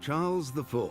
Charles IV.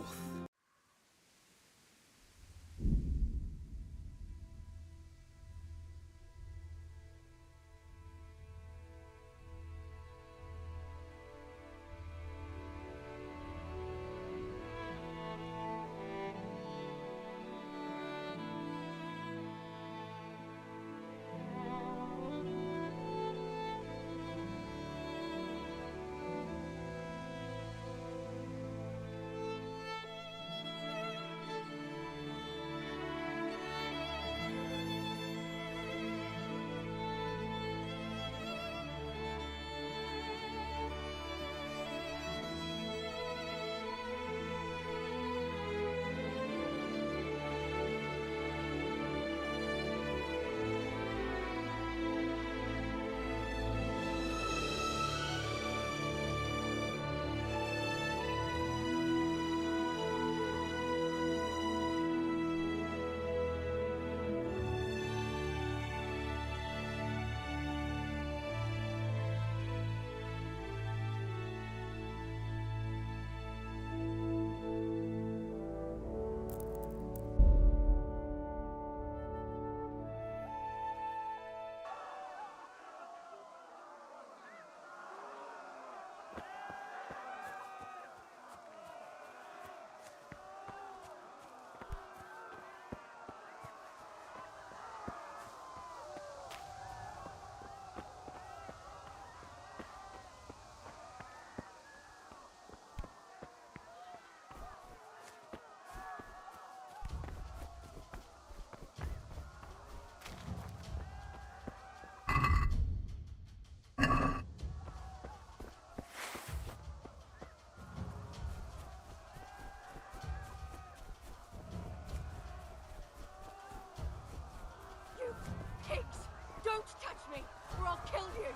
Pigs! Don't touch me, or I'll kill you!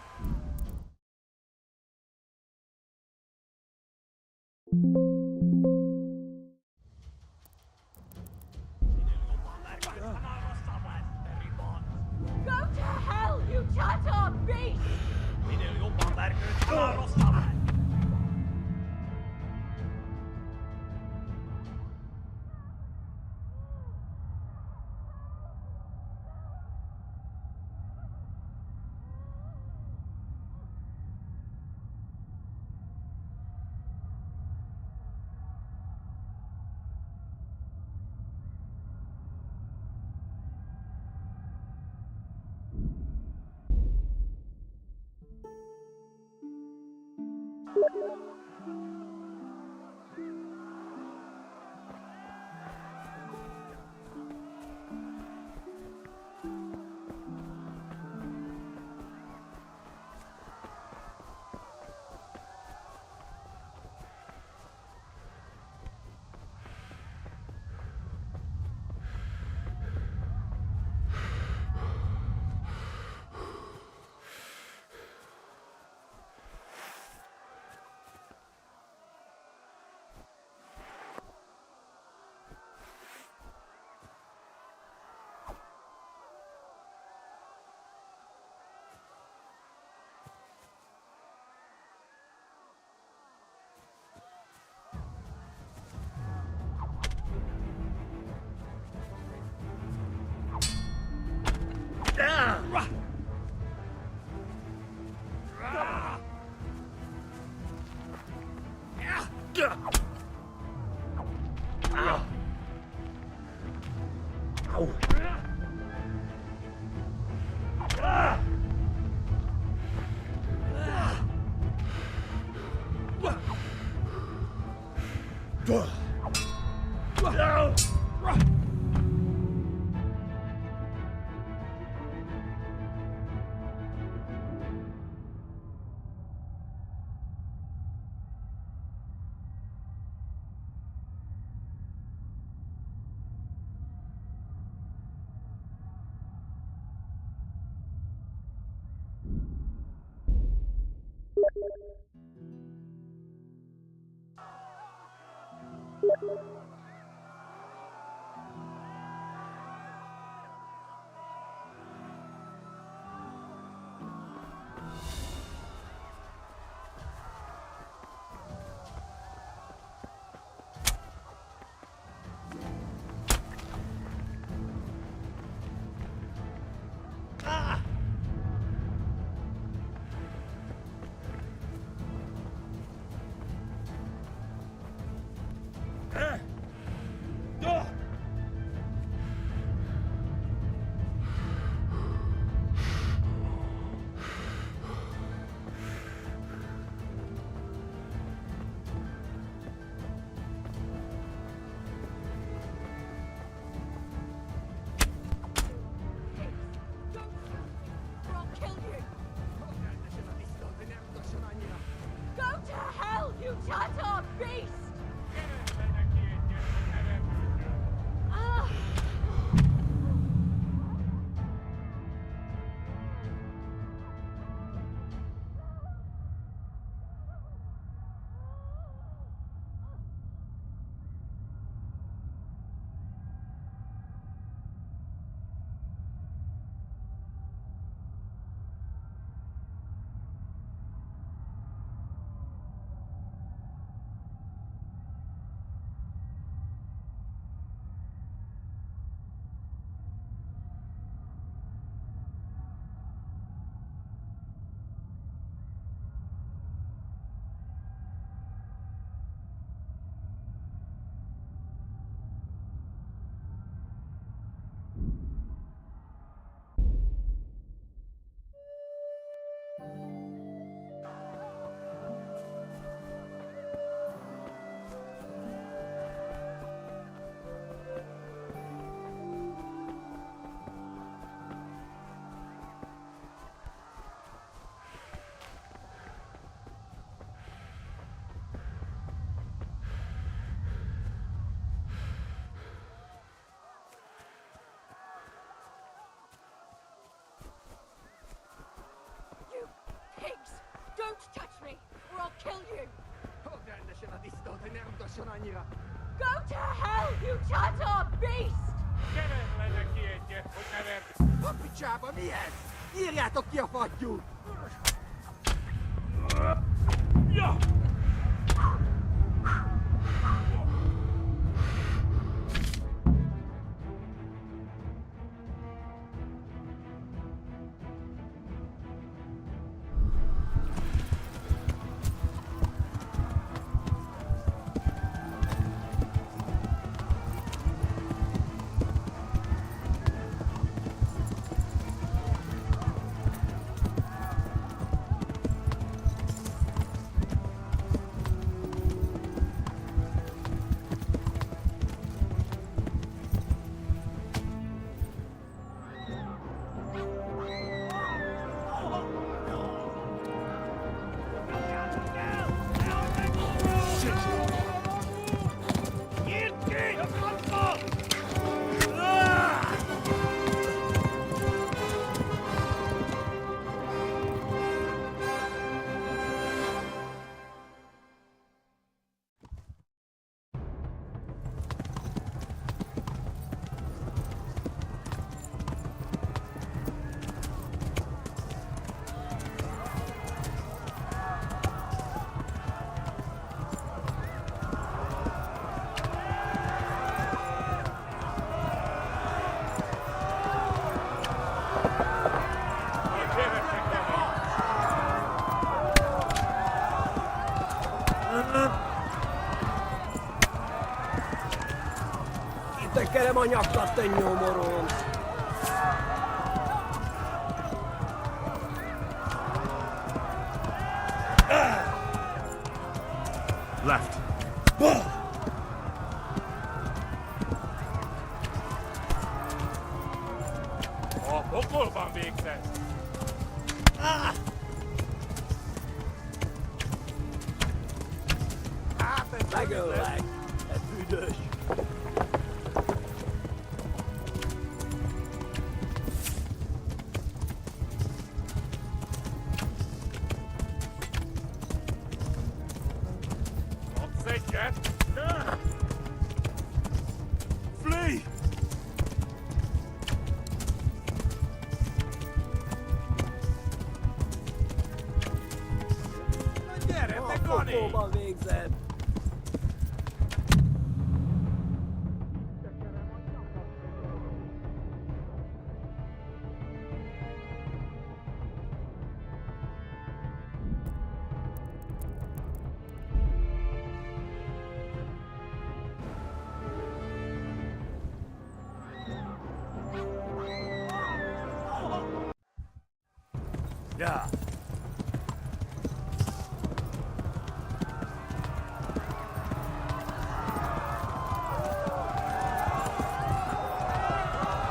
Go to hell, you Tatar beast! kill you! Hagyd rendesen a disznót, hogy ne utasson annyira! Go to hell, you chatto beast! Keresd le neki egyet, hogy ne verd. A picsába, mi ez? Írjátok ki a fattyút! Ja! Tekerem a nyakat, te nyomorom! Left. A pokolban végzett. Hát ez megöllek! Ez büdös! Kapsz egyet? Flee! Na gyere, te A Gani! pokóban végzed! Yeah.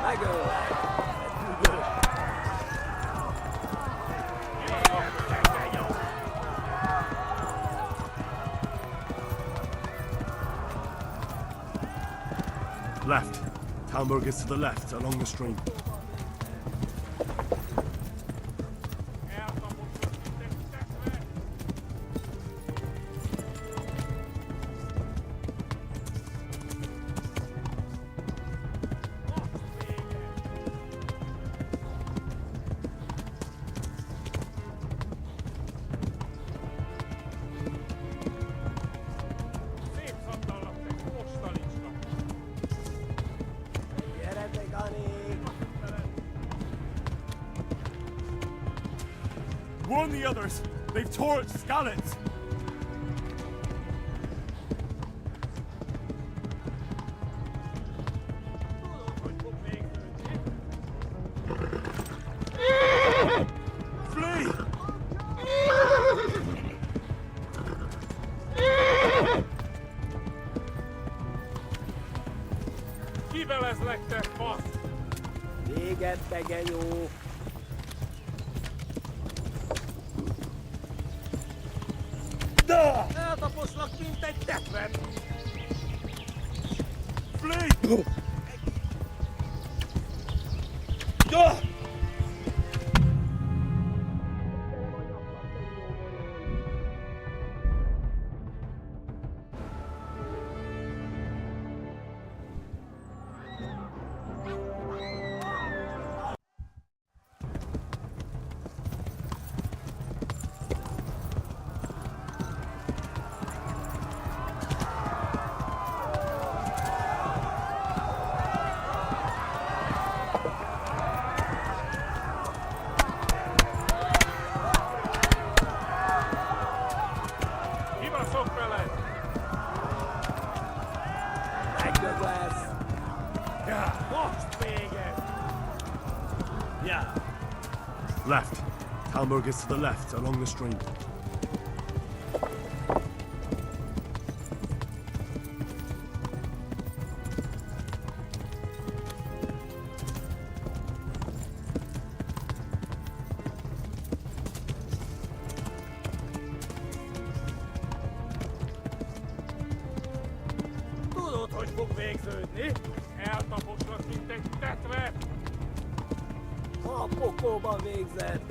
Megöllek! Ez büdös! Left. Talmberg is to the left, along the stream. Gyere, te Gani! Warn the others! They've torched Skalitz! Flee! Kivelezlek, te fasz! Véget, te genyó! Eltaposlak, mint egy tetvet! Flee! Hamburg is to the left, along the stream. Tudod, hogy fog végződni? Eltaposlak, mint egy tetve! A pokolban végzed.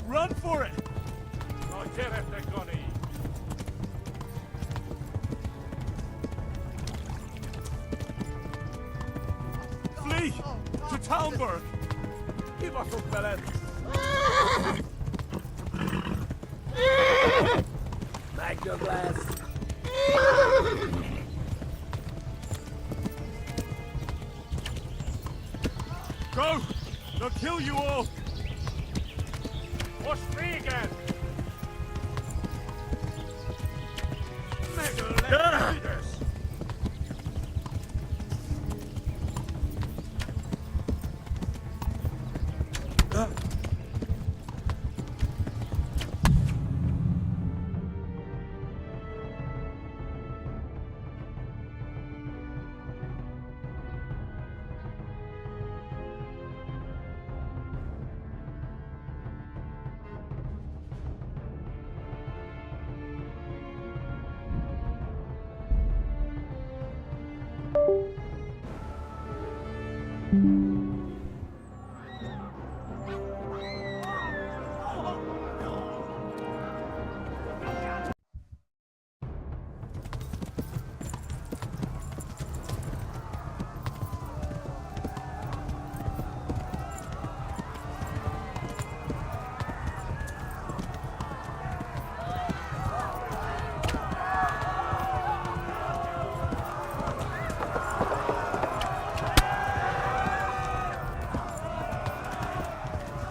Run for it! Na gyere, Gani! Flee! To Talmberg! Kibaszok veled. Megdög lesz. Go! They'll kill you all! Most véget! Megöllek, büdös.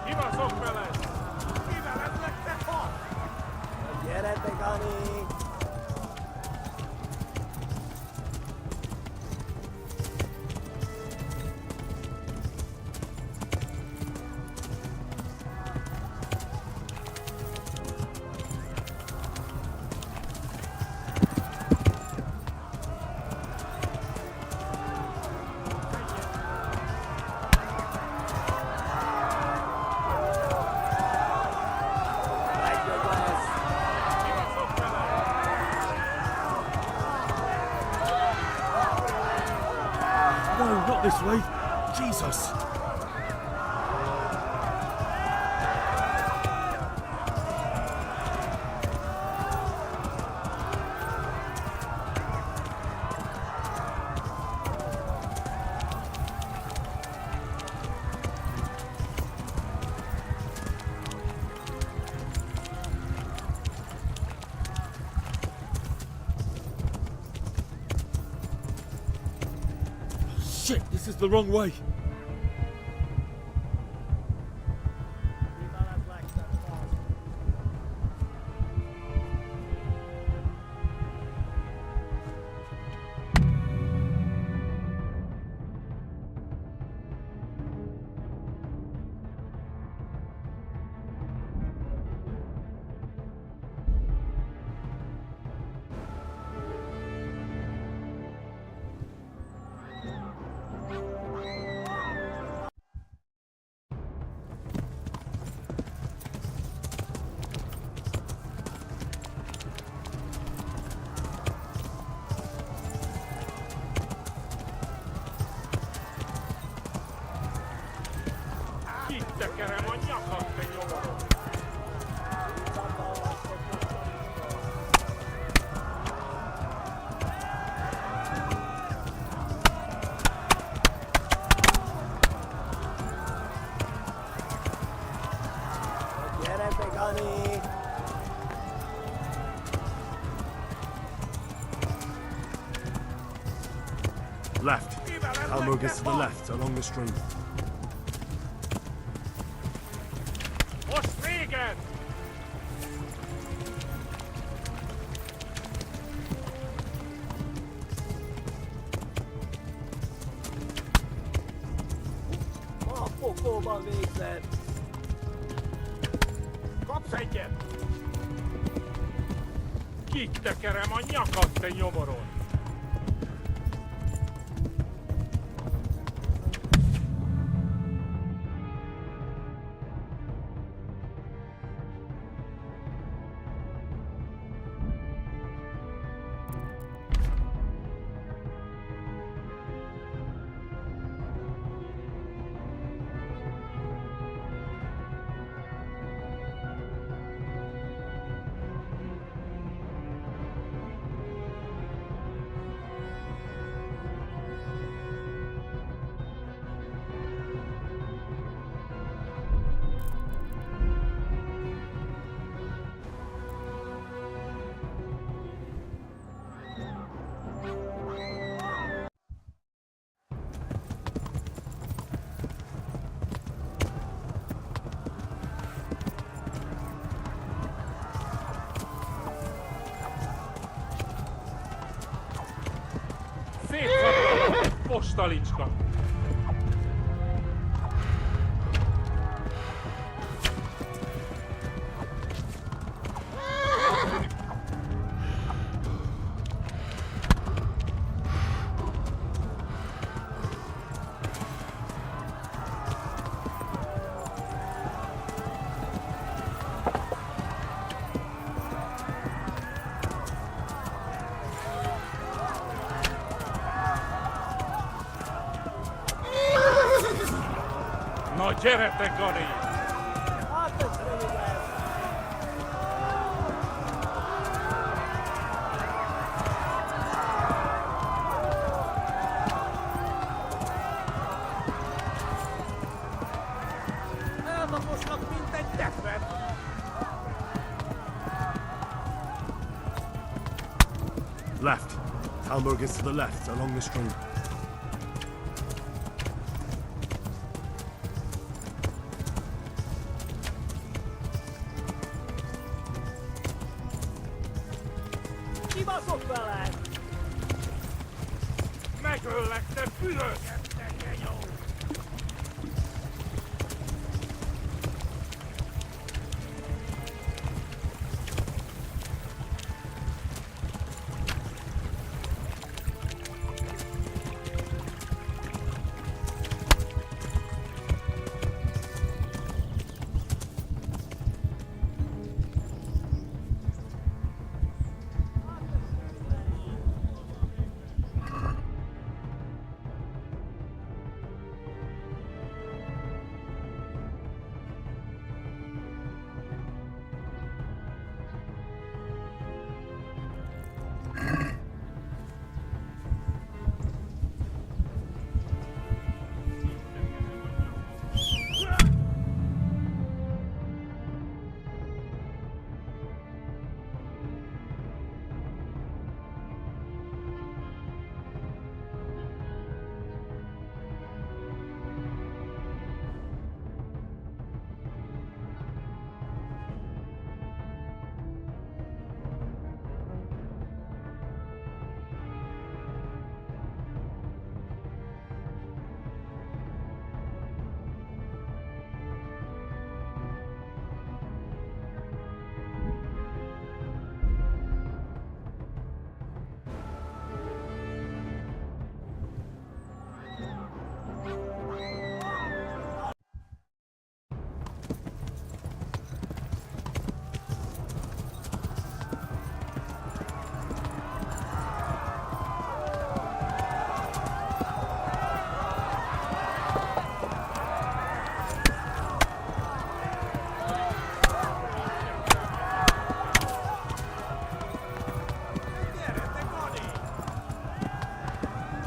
Kibaszok veled! Kivelezlek, te fasz! Gyere, te Gani! Megdög lesz. Kibaszok veled! No, not this way! Jesus! Shit, this is the wrong way. Kivelezlek, te fasz! Kitekerem a nyakat, te nyomorod! Gyere, te Gani! Left. Hamburg is to the left, along the stream. Most véget! Jobban végzett! Kapsz egyet! Kitekerem a nyakad, te nyomoron! Szétszabadulok, postalicska! Na gyere te, Gani! Hát ez rövid lesz! Elnaposnak, mint egy tefet! Left. Talmberg is to the left, along the stream. Kibaszok veled! Megöllek, te fülöket, te genyó!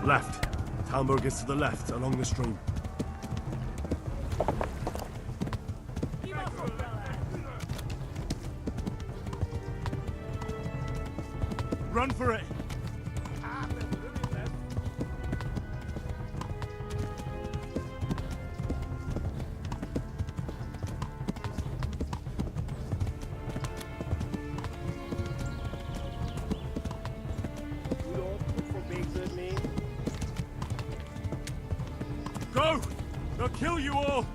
Left. Talmberg is to the left, along the stream. Run for it! Go! They'll kill you all!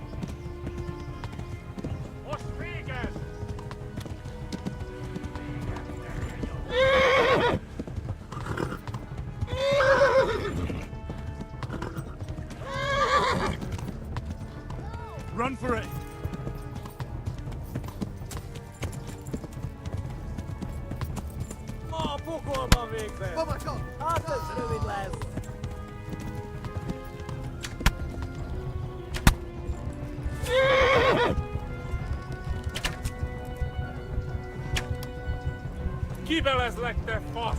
végzett. Babacsa! Hát ez rövid lesz. Kibelezlek, te fasz!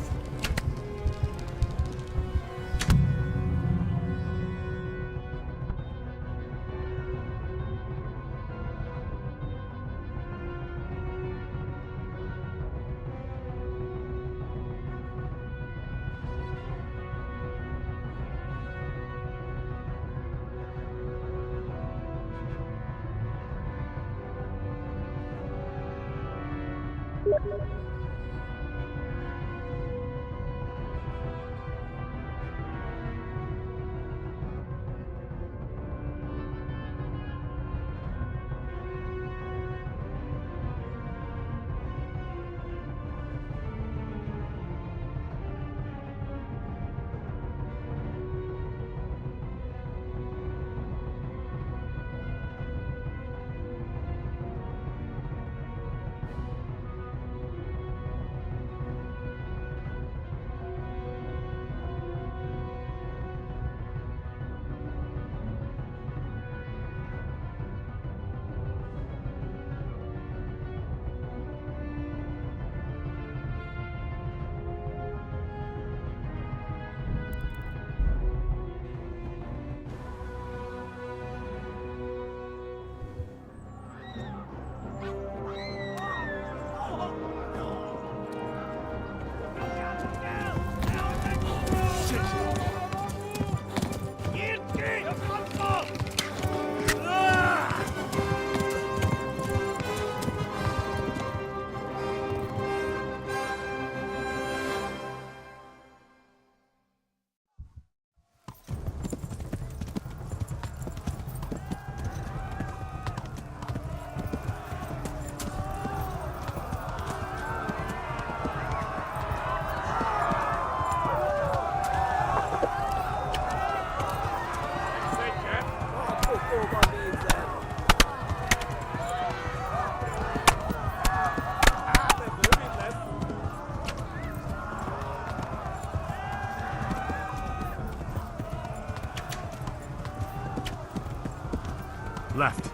Left.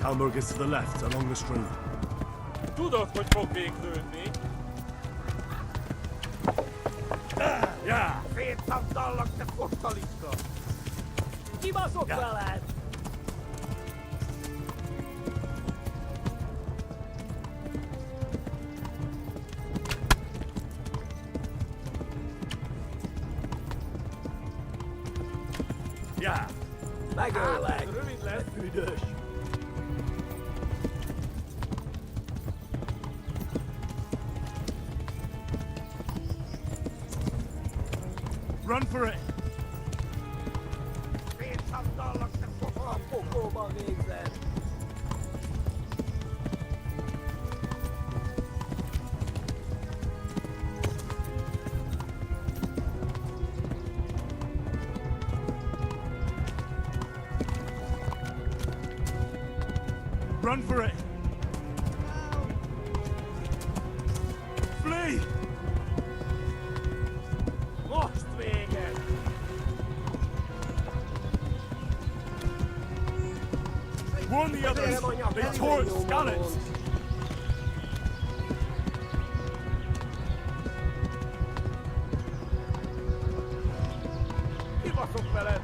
Talmberg is to the left, along the stream. Tudod, hogy fog végződni? Szétszabdallak, te fostalicska! Kibaszok veled! Yeah. Megöllek! Rövid lesz. Üdös! Run for it. Szétszabdallak, te a pokóba végzett! Run for it. Flee. Most véget! Warn the others. They tore its scallops. Kibaszok veled!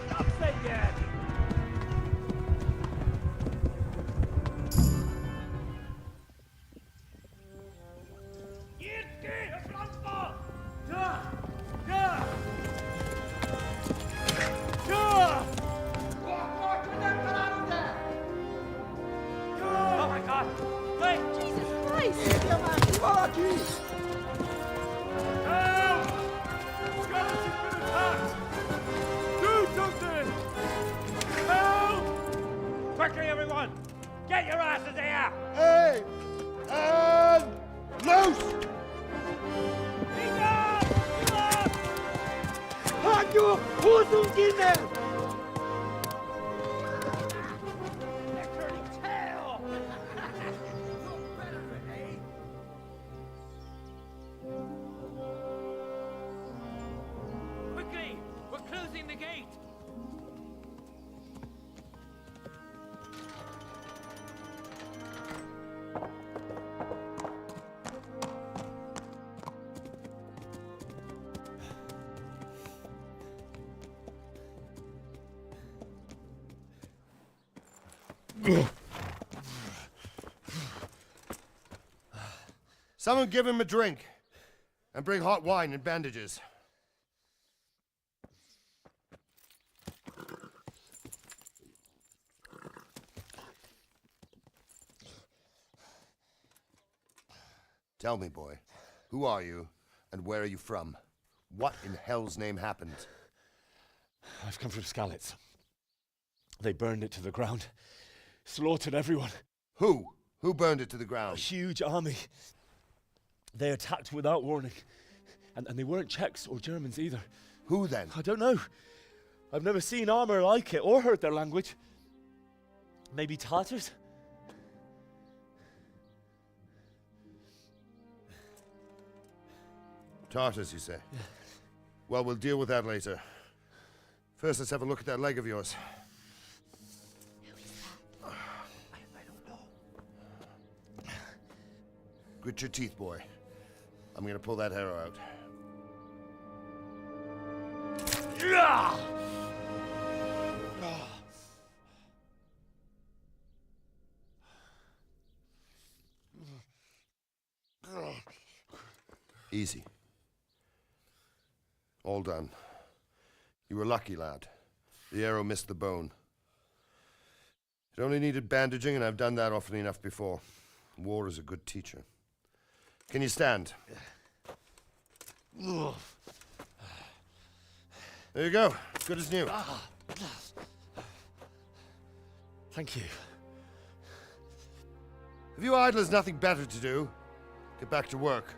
Kapsz egyet! Nyírd ki a francba! Ja! Ja! Ja! Oh my God! Wait! Jesus Christ! Írja már ki valaki! Help! Scallops has been attacked. Do something. Help! Quickly, everyone! Get your asses here! Hey! And loose! Hagyjuk! Húzzunk innen! Someone give him a drink. And bring hot wine and bandages. Tell me, boy, who are you and where are you from? What in hell's name happened? I've come from Skalitz. They burned it to the ground. Slaughtered everyone. Who? Who burned it to the A ground? huge army. They attacked without warning. And they weren't Czechs or Germans either. Who then? I don't know. I've never seen armor like it or heard their language. Maybe Tatars? Tartars, you say? Yeah. Well, we'll deal with that later. First, let's have a look at that leg of yours. I don't know. Grit your teeth, boy. I'm gonna pull that arrow out. Easy. All done. You were lucky, lad. The arrow missed the bone. It only needed bandaging, and I've done that often enough before. War is a good teacher. Can you stand? There you go. Good as new. Thank you. If you idlers nothing better to do, get back to work.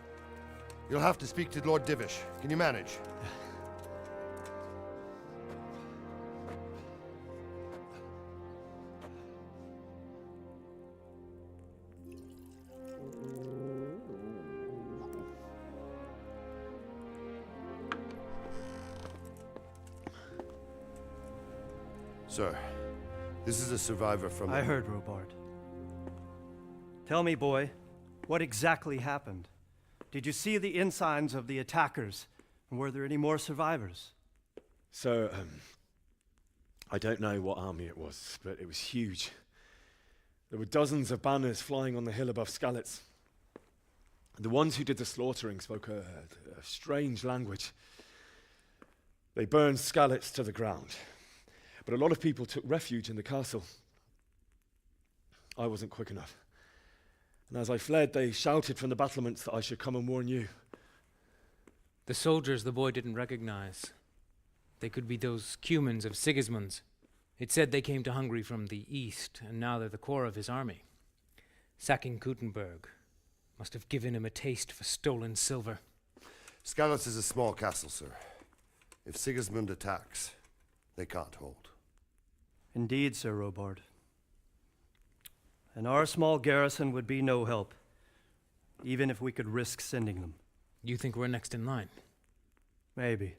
You'll have to speak to Lord Divish. Can you manage? Sir, this is a survivor from... I heard, Robard. Tell me, boy, what exactly happened? Did you see the ensigns of the attackers? And were there any more survivors? So, I don't know what army it was, but it was huge. There were dozens of banners flying on the hill above Skalitz. The ones who did the slaughtering spoke a strange language. They burned Skalitz to the ground. But a lot of people took refuge in the castle. I wasn't quick enough. And as I fled, they shouted from the battlements that I should come and warn you. The soldiers the boy didn't recognize. They could be those Cumans of Sigismund's. It said they came to Hungary from the east, and now they're the core of his army. Sacking Kuttenberg must have given him a taste for stolen silver. Skalitz is a small castle, sir. If Sigismund attacks, they can't hold. Indeed, Sir Robard. And our small garrison would be no help, even if we could risk sending them. You think we're next in line? Maybe.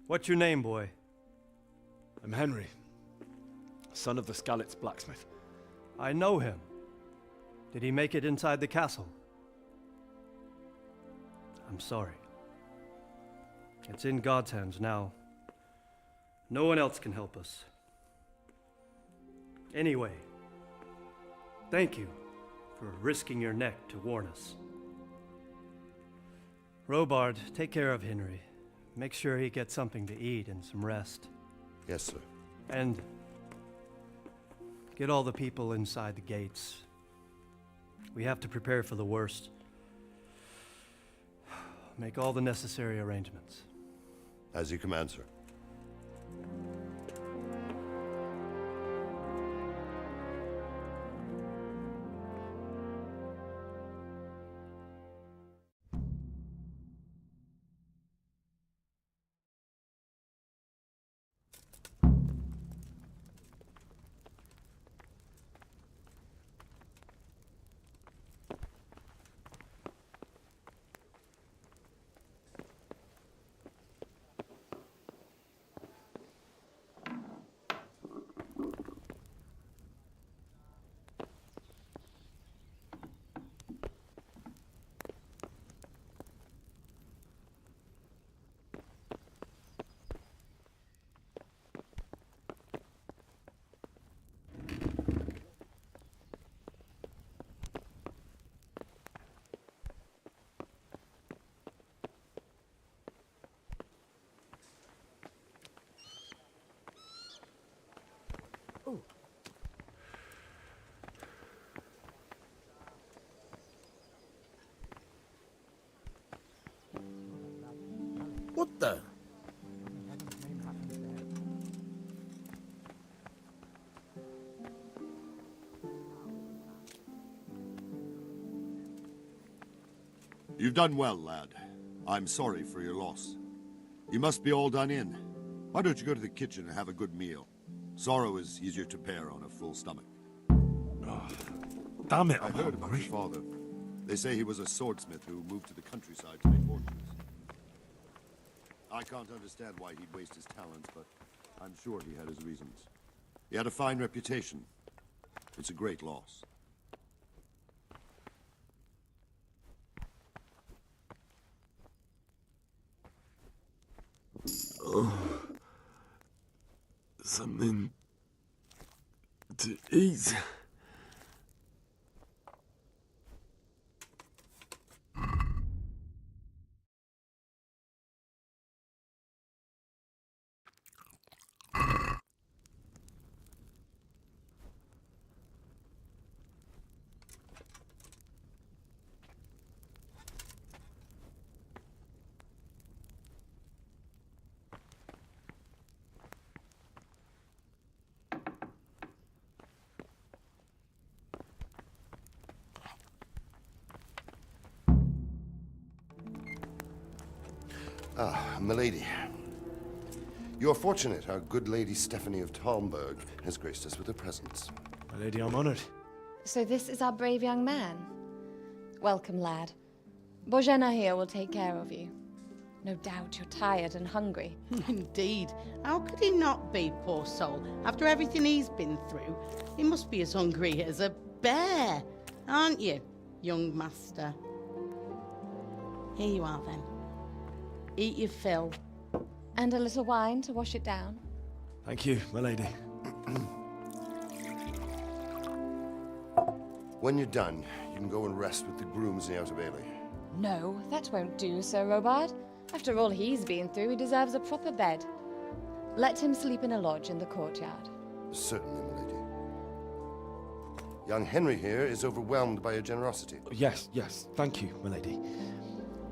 What's your name, boy? I'm Henry, son of the Skalitz blacksmith. I know him. Did he make it inside the castle? I'm sorry. It's in God's hands now. No one else can help us. Anyway, thank you for risking your neck to warn us. Robard, take care of Henry. Make sure he gets something to eat and some rest. Yes, sir. And get all the people inside the gates. We have to prepare for the worst. Make all the necessary arrangements. As you command, sir. What the? You've done well, lad. I'm sorry for your loss. You must be all done in. Why don't you go to the kitchen and have a good meal? Sorrow is easier to bear on a full stomach. Damn it, I I'm heard about hungry. your father. They say he was a swordsmith who moved to the countryside to make fortunes. I can't understand why he'd waste his talents, but I'm sure he had his reasons. He had a fine reputation. It's a great loss. Something to eat. Ah, milady. You're fortunate our good lady Stephanie of Talmberg has graced us with her presence. My lady, I'm honored. So this is our brave young man. Welcome, lad. Bozhena here will take care of you. No doubt you're tired and hungry. Indeed. How could he not be, poor soul? After everything he's been through, he must be as hungry as a bear, aren't you, young master? Here you are, then. Eat your fill. And a little wine to wash it down. Thank you, my lady. When you're done, you can go and rest with the grooms in the Outer Bailey. No, that won't do, Sir Robard. After all he's been through, he deserves a proper bed. Let him sleep in a lodge in the courtyard. Certainly, milady. Young Henry here is overwhelmed by your generosity. Yes, yes, thank you, my lady.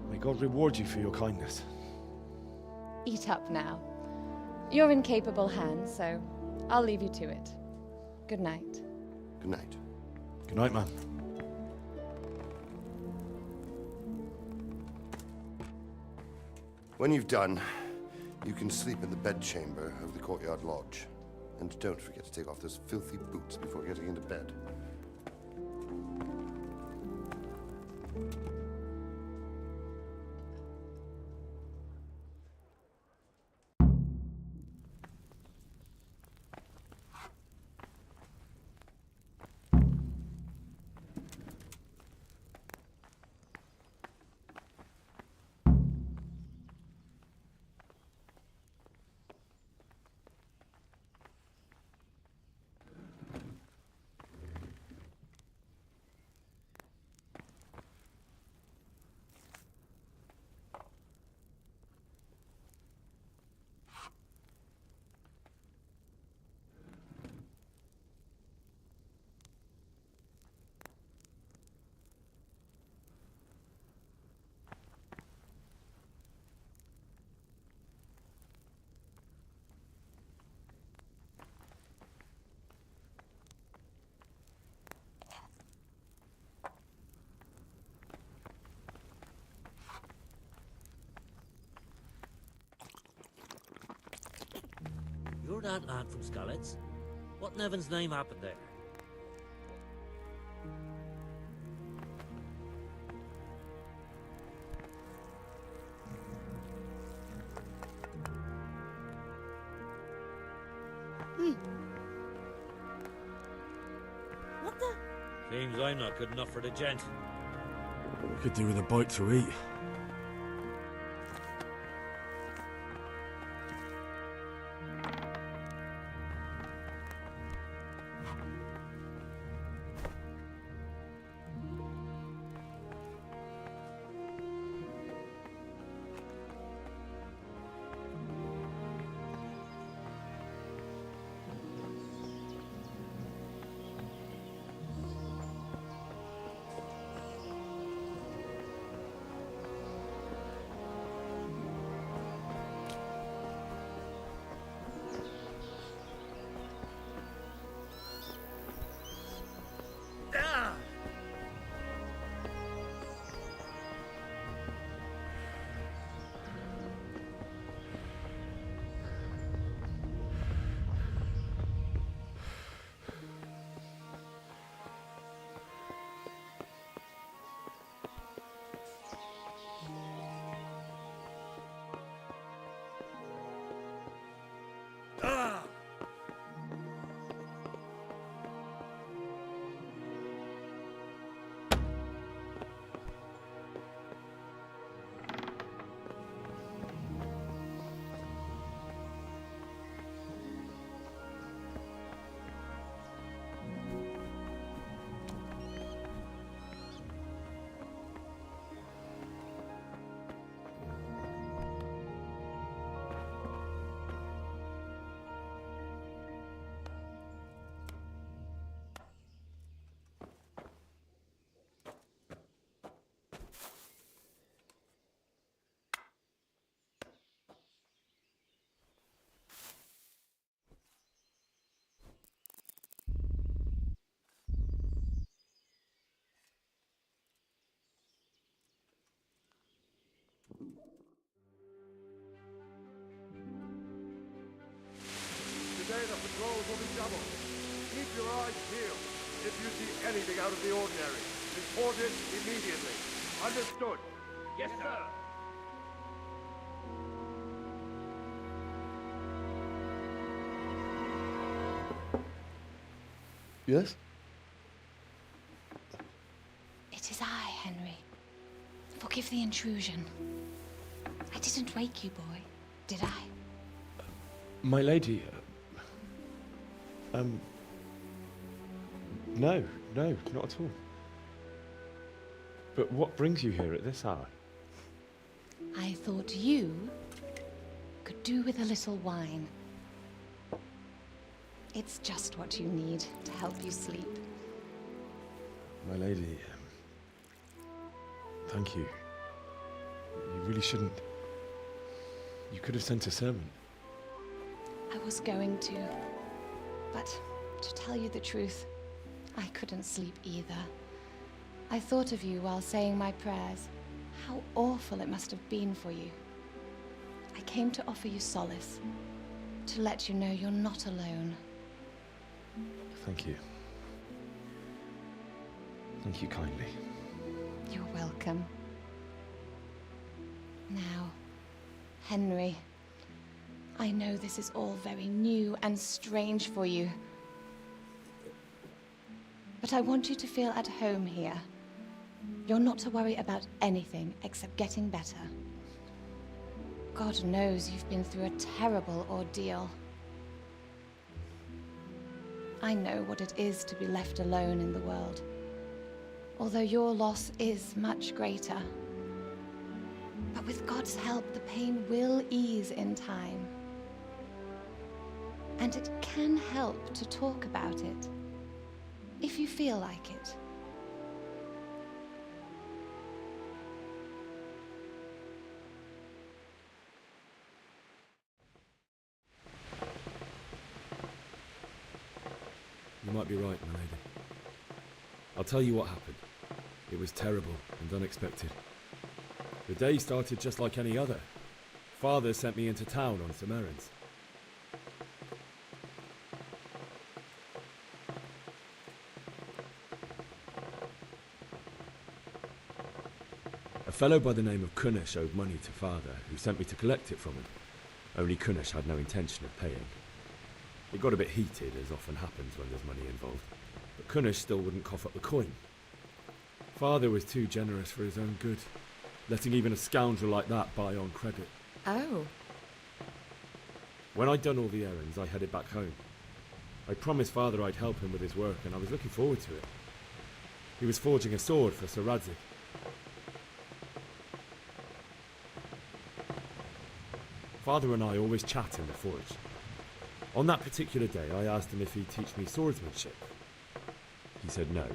May God reward you for your kindness. Eat up now. You're in capable hands, so I'll leave you to it. Good night. Good night. Good night, man. When you've done, you can sleep in the bedchamber of the courtyard lodge. And don't forget to take off those filthy boots before getting into bed. You're that lad from Scarlet's? What in heaven's name happened there? What the? Seems I'm not good enough for the gent. We could do with a bite to eat. patrols will be doubled. Keep your eyes peeled. If you see anything out of the ordinary, report it immediately. Understood? Yes, sir. Yes? It is I, Henry. Forgive the intrusion. I didn't wake you, boy, did I? My lady. No, not at all. But what brings you here at this hour? I thought you could do with a little wine. It's just what you need to help you sleep. My lady, thank you. You really shouldn't. You could have sent a servant. I was going to, but to tell you the truth, I couldn't sleep either. I thought of you while saying my prayers. How awful it must have been for you. I came to offer you solace, to let you know you're not alone. Thank you. Thank you kindly. You're welcome. Now, Henry, I know this is all very new and strange for you, but I want you to feel at home here. You're not to worry about anything except getting better. God knows you've been through a terrible ordeal. I know what it is to be left alone in the world, although your loss is much greater. But with God's help, the pain will ease in time. And it can help to talk about it, if you feel like it. You might be right, my lady. I'll tell you what happened. It was terrible and unexpected. The day started just like any other. Father sent me into town on some errands. A fellow by the name of Kunnish owed money to Father, who sent me to collect it from him. Only Kunnish had no intention of paying. It got a bit heated, as often happens when there's money involved, but Kunnish still wouldn't cough up the coin. Father was too generous for his own good, letting even a scoundrel like that buy on credit. Oh. When I'd done all the errands, I headed back home. I promised Father I'd help him with his work, and I was looking forward to it. He was forging a sword for Sir Radzik. Father and I always chat in the forge. On that particular day, I asked him if he'd teach me swordsmanship. He said no.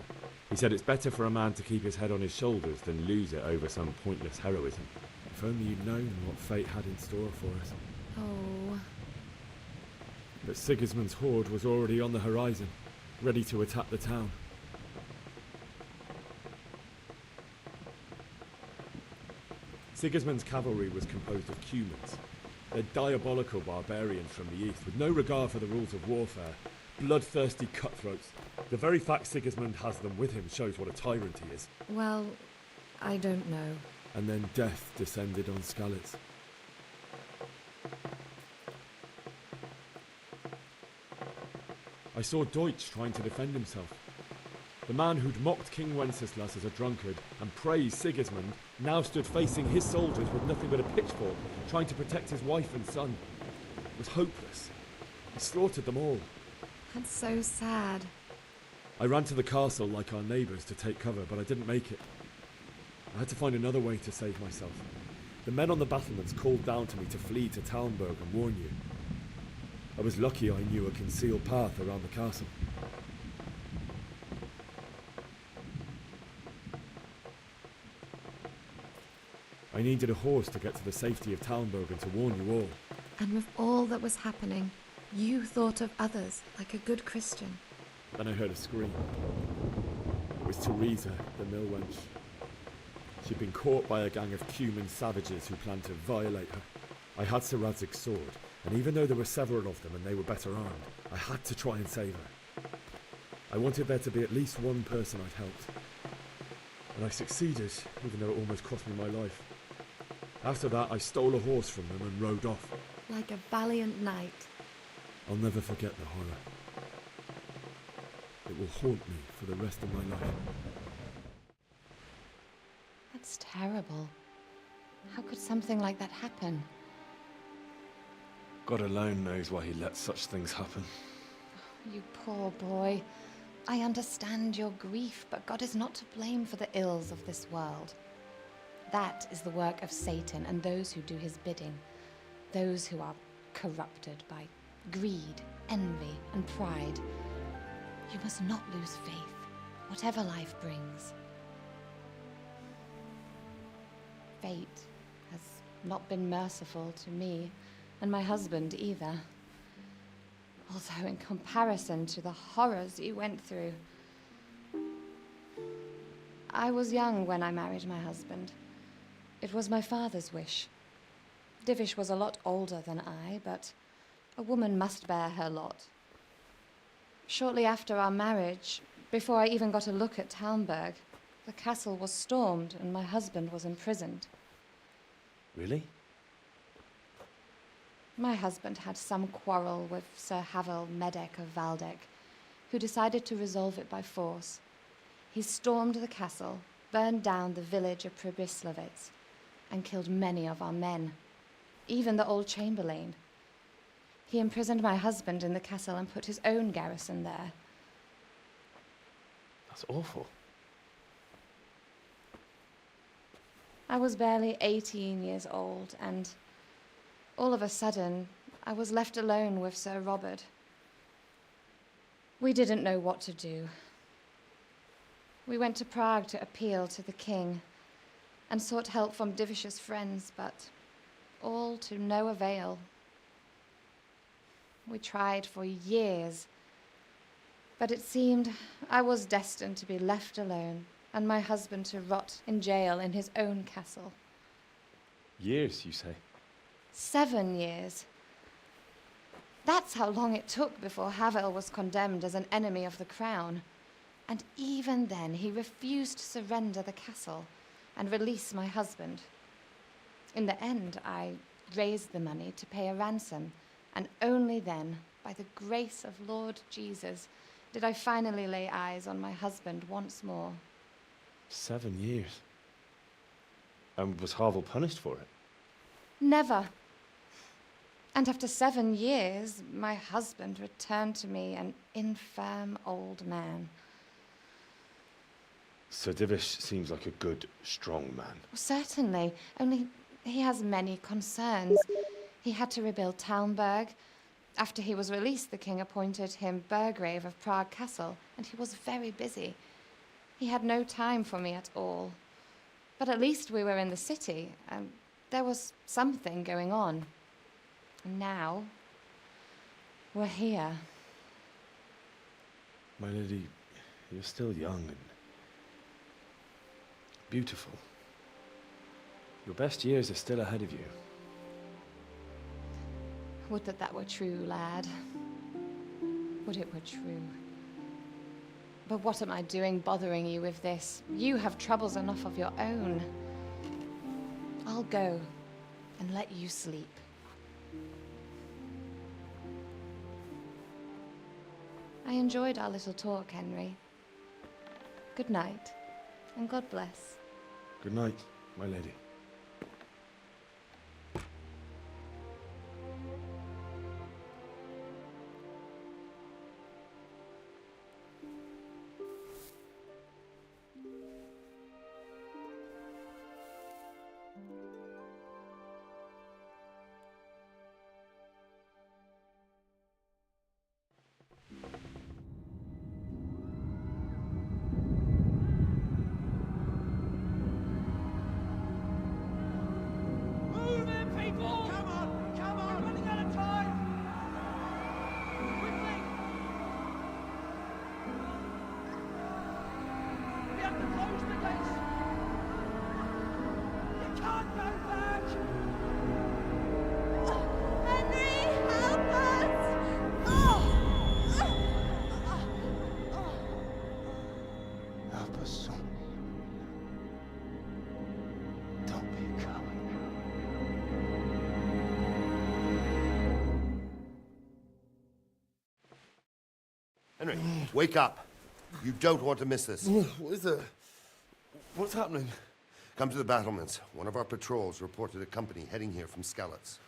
He said it's better for a man to keep his head on his shoulders than lose it over some pointless heroism. If only you'd known what fate had in store for us. Oh. But Sigismund's horde was already on the horizon, ready to attack the town. Sigismund's cavalry was composed of Cumans. They're diabolical barbarians from the east, with no regard for the rules of warfare, bloodthirsty cutthroats. The very fact Sigismund has them with him shows what a tyrant he is. Well, I don't know. And then death descended on Skalitz. I saw Deutsch trying to defend himself. The man who'd mocked King Wenceslas as a drunkard and praised Sigismund now stood facing his soldiers with nothing but a pitchfork, trying to protect his wife and son. It was hopeless. He slaughtered them all. That's so sad. I ran to the castle like our neighbours to take cover, but I didn't make it. I had to find another way to save myself. The men on the battlements called down to me to flee to Talmberg and warn you. I was lucky I knew a concealed path around the castle. I needed a horse to get to the safety of Talmberg and to warn you all. And with all that was happening, you thought of others like a good Christian. Then I heard a scream. It was Teresa, the mill wench. She'd been caught by a gang of Cuman savages who planned to violate her. I had Sir Radzig's sword, And even though there were several of them and they were better armed, I had to try and save her. I wanted there to be at least one person I'd helped. And I succeeded, even though it almost cost me my life. After that, I stole a horse from them and rode off. Like a valiant knight. I'll never forget the horror. It will haunt me for the rest of my life. That's terrible. How could something like that happen? God alone knows why he lets such things happen. You poor boy. I understand your grief, but God is not to blame for the ills of this world. That is the work of Satan and those who do his bidding. Those who are corrupted by greed, envy, and pride. You must not lose faith, whatever life brings. Fate has not been merciful to me, and my husband either. Although in comparison to the horrors you went through. I was young when I married my husband. It was my father's wish. Divish was a lot older than I, but a woman must bear her lot. Shortly after our marriage, before I even got a look at Talmberg, the castle was stormed and my husband was imprisoned. Really? My husband had some quarrel with Sir Havel Medek of Valdek, who decided to resolve it by force. He stormed the castle, burned down the village of Pribyslavitz, and killed many of our men, even the old chamberlain. He imprisoned my husband in the castle and put his own garrison there. That's awful. I was barely 18 years old, and all of a sudden, I was left alone with Sir Robert. We didn't know what to do. We went to Prague to appeal to the king and sought help from Divish's friends, but all to no avail. We tried for years, but it seemed I was destined to be left alone and my husband to rot in jail in his own castle. Years, you say? 7 years. That's how long it took before Havel was condemned as an enemy of the crown. And even then, he refused to surrender the castle and release my husband. In the end, I raised the money to pay a ransom, and only then, by the grace of Lord Jesus, did I finally lay eyes on my husband once more. 7 years? And was Havel punished for it? Never. And after 7 years, my husband returned to me an infirm old man. Sir Divish seems like a good, strong man. Certainly, only he has many concerns. He had to rebuild Talmberg. After he was released, the king appointed him Burgrave of Prague Castle, and he was very busy. He had no time for me at all. But at least we were in the city, and there was something going on. And now, we're here. My lady, you're still young and beautiful. Your best years are still ahead of you. Would that that were true, lad. Would it were true. But what am I doing bothering you with this? You have troubles enough of your own. I'll go and let you sleep. I enjoyed our little talk, Henry. Good night, and God bless. Good night, my lady. Henry, wake up. You don't want to miss this. What is it? What's happening? Come to the battlements. One of our patrols reported a company heading here from Skalitz.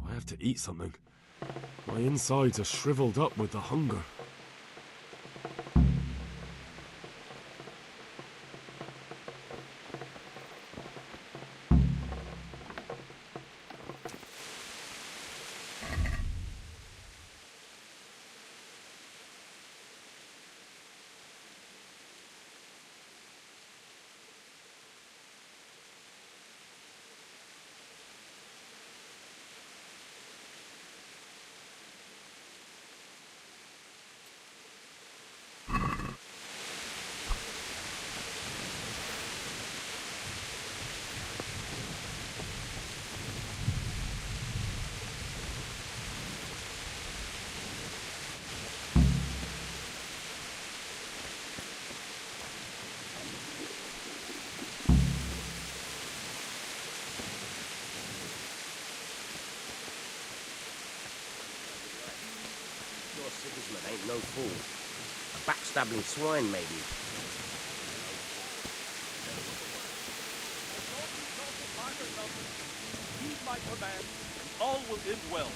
I have to eat something. My insides are shriveled up with the hunger. Your Sigismund ain't no fool. A backstabbing swine, maybe. Heed my command, and all will end well.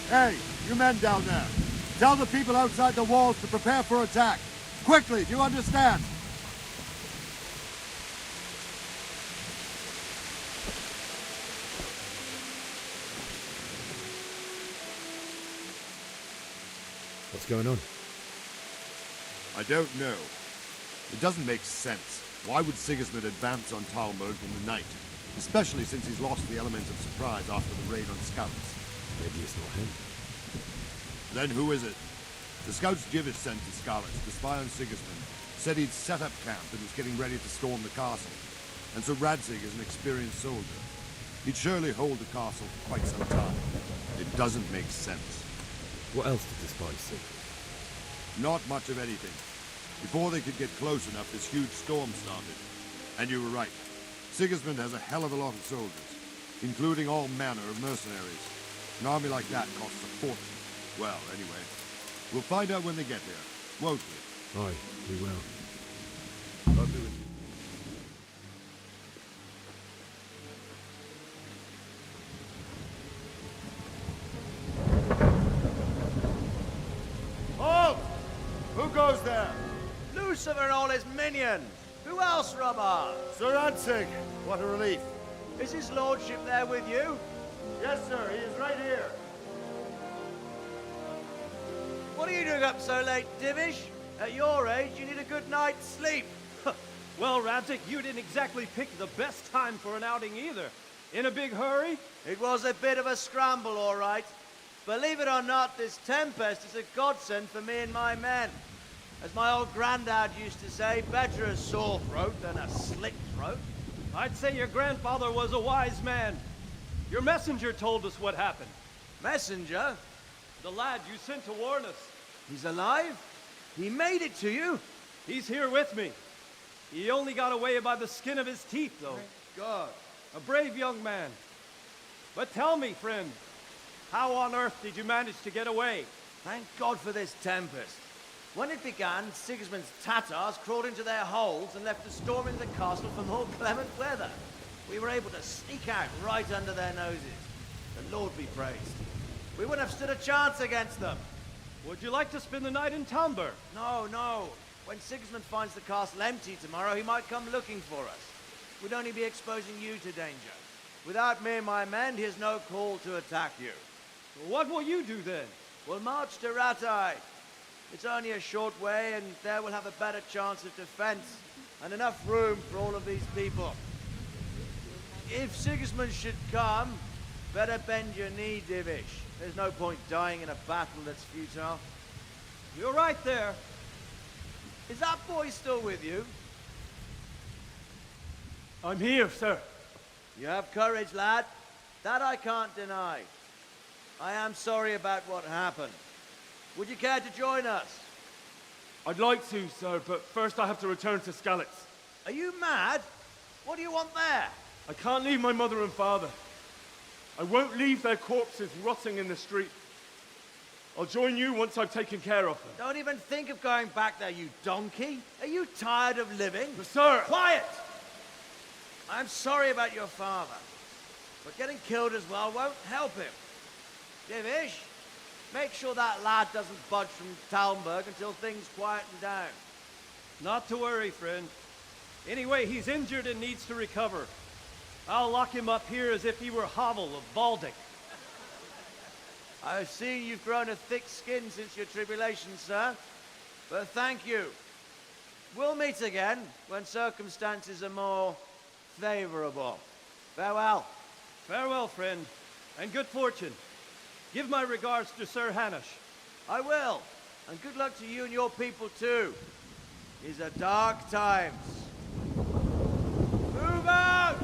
Hey, you men down there. Tell the people outside the walls to prepare for attack. Quickly, do you understand? What's going on? I don't know. It doesn't make sense. Why would Sigismund advance on Talmberg in the night? Especially since he's lost the element of surprise after the raid on Skalitz. Maybe it's not him. Then who is it? The scouts Jivish sent to Skalitz to spy on Sigismund said he'd set up camp and was getting ready to storm the castle. And so Radzig is an experienced soldier. He'd surely hold the castle for quite some time. It doesn't make sense. What else did the spies see? Not much of anything. Before they could get close enough, this huge storm started. And you were right. Sigismund has a hell of a lot of soldiers, including all manner of mercenaries. An army like that costs a fortune. Well, anyway, we'll find out when they get there, won't we? Aye, we will. I'll be with you. Halt! Who goes there? Lucifer and all his minions. Who else, Robber? Sir Radzig, what a relief. Is his lordship there with you? Yes, sir, he is right here. What are you doing up so late, Divish? At your age, you need a good night's sleep. Well, Radzig, you didn't exactly pick the best time for an outing either. In a big hurry? It was a bit of a scramble, all right. Believe it or not, this tempest is a godsend for me and my men. As my old granddad used to say, better a sore throat than a slit throat. I'd say your grandfather was a wise man. Your messenger told us what happened. Messenger? The lad you sent to warn us. He's alive? He made it to you? He's here with me. He only got away by the skin of his teeth, though. Thank God. A brave young man. But tell me, friend, how on earth did you manage to get away? Thank God for this tempest. When it began, Sigismund's Tatars crawled into their holes and left us storming the castle for more clement weather. We were able to sneak out right under their noses. The Lord be praised. We wouldn't have stood a chance against them. Would you like to spend the night in Talmberg? No, no. When Sigismund finds the castle empty tomorrow, he might come looking for us. We'd only be exposing you to danger. Without me and my men, he has no call to attack you. What will you do then? We'll march to Ratai. It's only a short way, and there we'll have a better chance of defense, and enough room for all of these people. If Sigismund should come, better bend your knee, Divish. There's no point dying in a battle that's futile. You're right there. Is that boy still with you? I'm here, sir. You have courage, lad. That I can't deny. I am sorry about what happened. Would you care to join us? I'd like to, sir, but first I have to return to Skalitz. Are you mad? What do you want there? I can't leave my mother and father. I won't leave their corpses rotting in the street. I'll join you once I've taken care of them. Don't even think of going back there, you donkey. Are you tired of living? But sir! Quiet! I'm sorry about your father, but getting killed as well won't help him. Divish, make sure that lad doesn't budge from Talmberg until things quieten down. Not to worry, friend. Anyway, he's injured and needs to recover. I'll lock him up here as if he were Havel of Baldic. I've seen you've grown a thick skin since your tribulation, sir. But thank you. We'll meet again when circumstances are more favorable. Farewell. Farewell, friend, and good fortune. Give my regards to Sir Hanush. I will. And good luck to you and your people, too. These are dark times. Move out!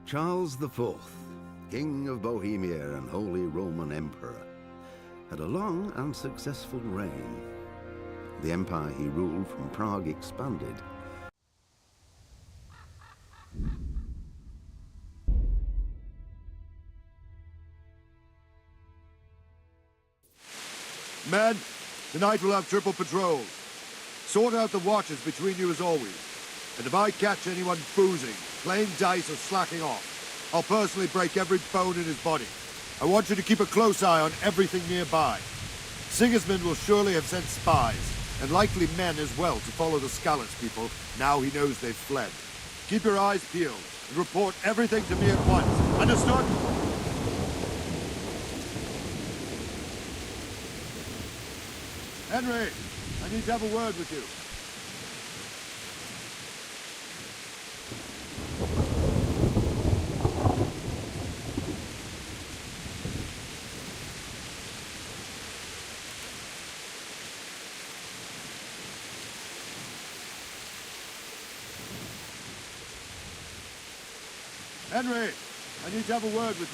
Charles IV, King of Bohemia and Holy Roman Emperor, had a long and successful reign. The empire he ruled from Prague expanded. Men, tonight we'll have triple patrols. Sort out the watches between you as always. And if I catch anyone boozing, playing dice or slacking off, I'll personally break every bone in his body. I want you to keep a close eye on everything nearby. Sigismund will surely have sent spies, and likely men as well, to follow the Skalitz people now he knows they've fled. Keep your eyes peeled, and report everything to me at once. Understood? Henry, I need to have a word with you. Henry, I need to have a word with you.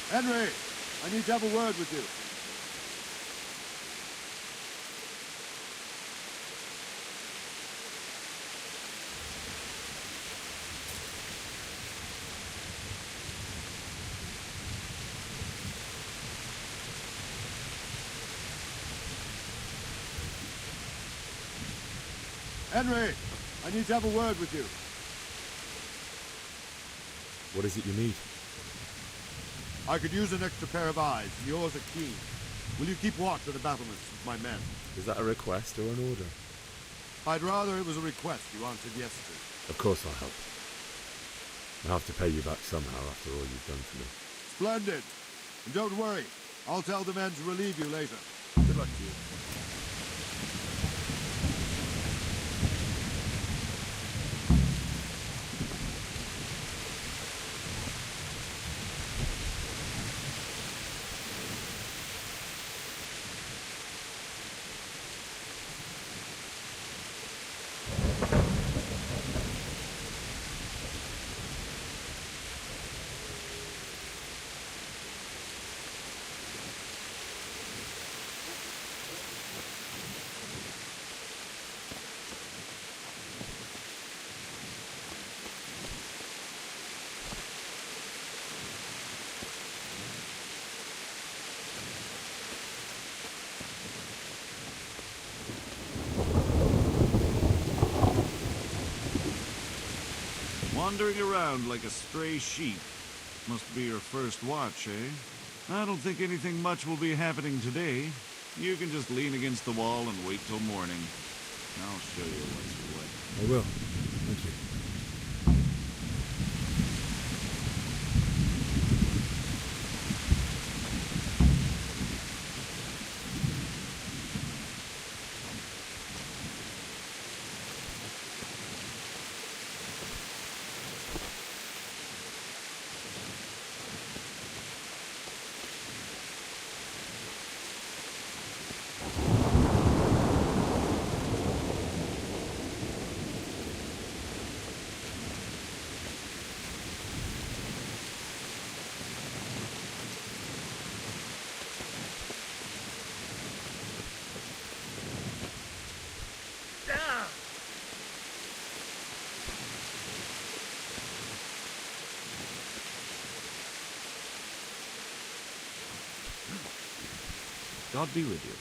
Henry, I need to have a word with you. Henry, I need to have a word with you. What is it you need? I could use an extra pair of eyes, and yours are keen. Will you keep watch at the battlements with my men? Is that a request or an order? I'd rather it was a request you answered yes to. Of course I'll help. I'll have to pay you back somehow after all you've done for me. Splendid. And don't worry, I'll tell the men to relieve you later. Good luck to you. Wandering around like a stray sheep. Must be your first watch, eh? I don't think anything much will be happening today. You can just lean against the wall and wait till morning. I'll show you what's what. I will. Thank you. God be with you.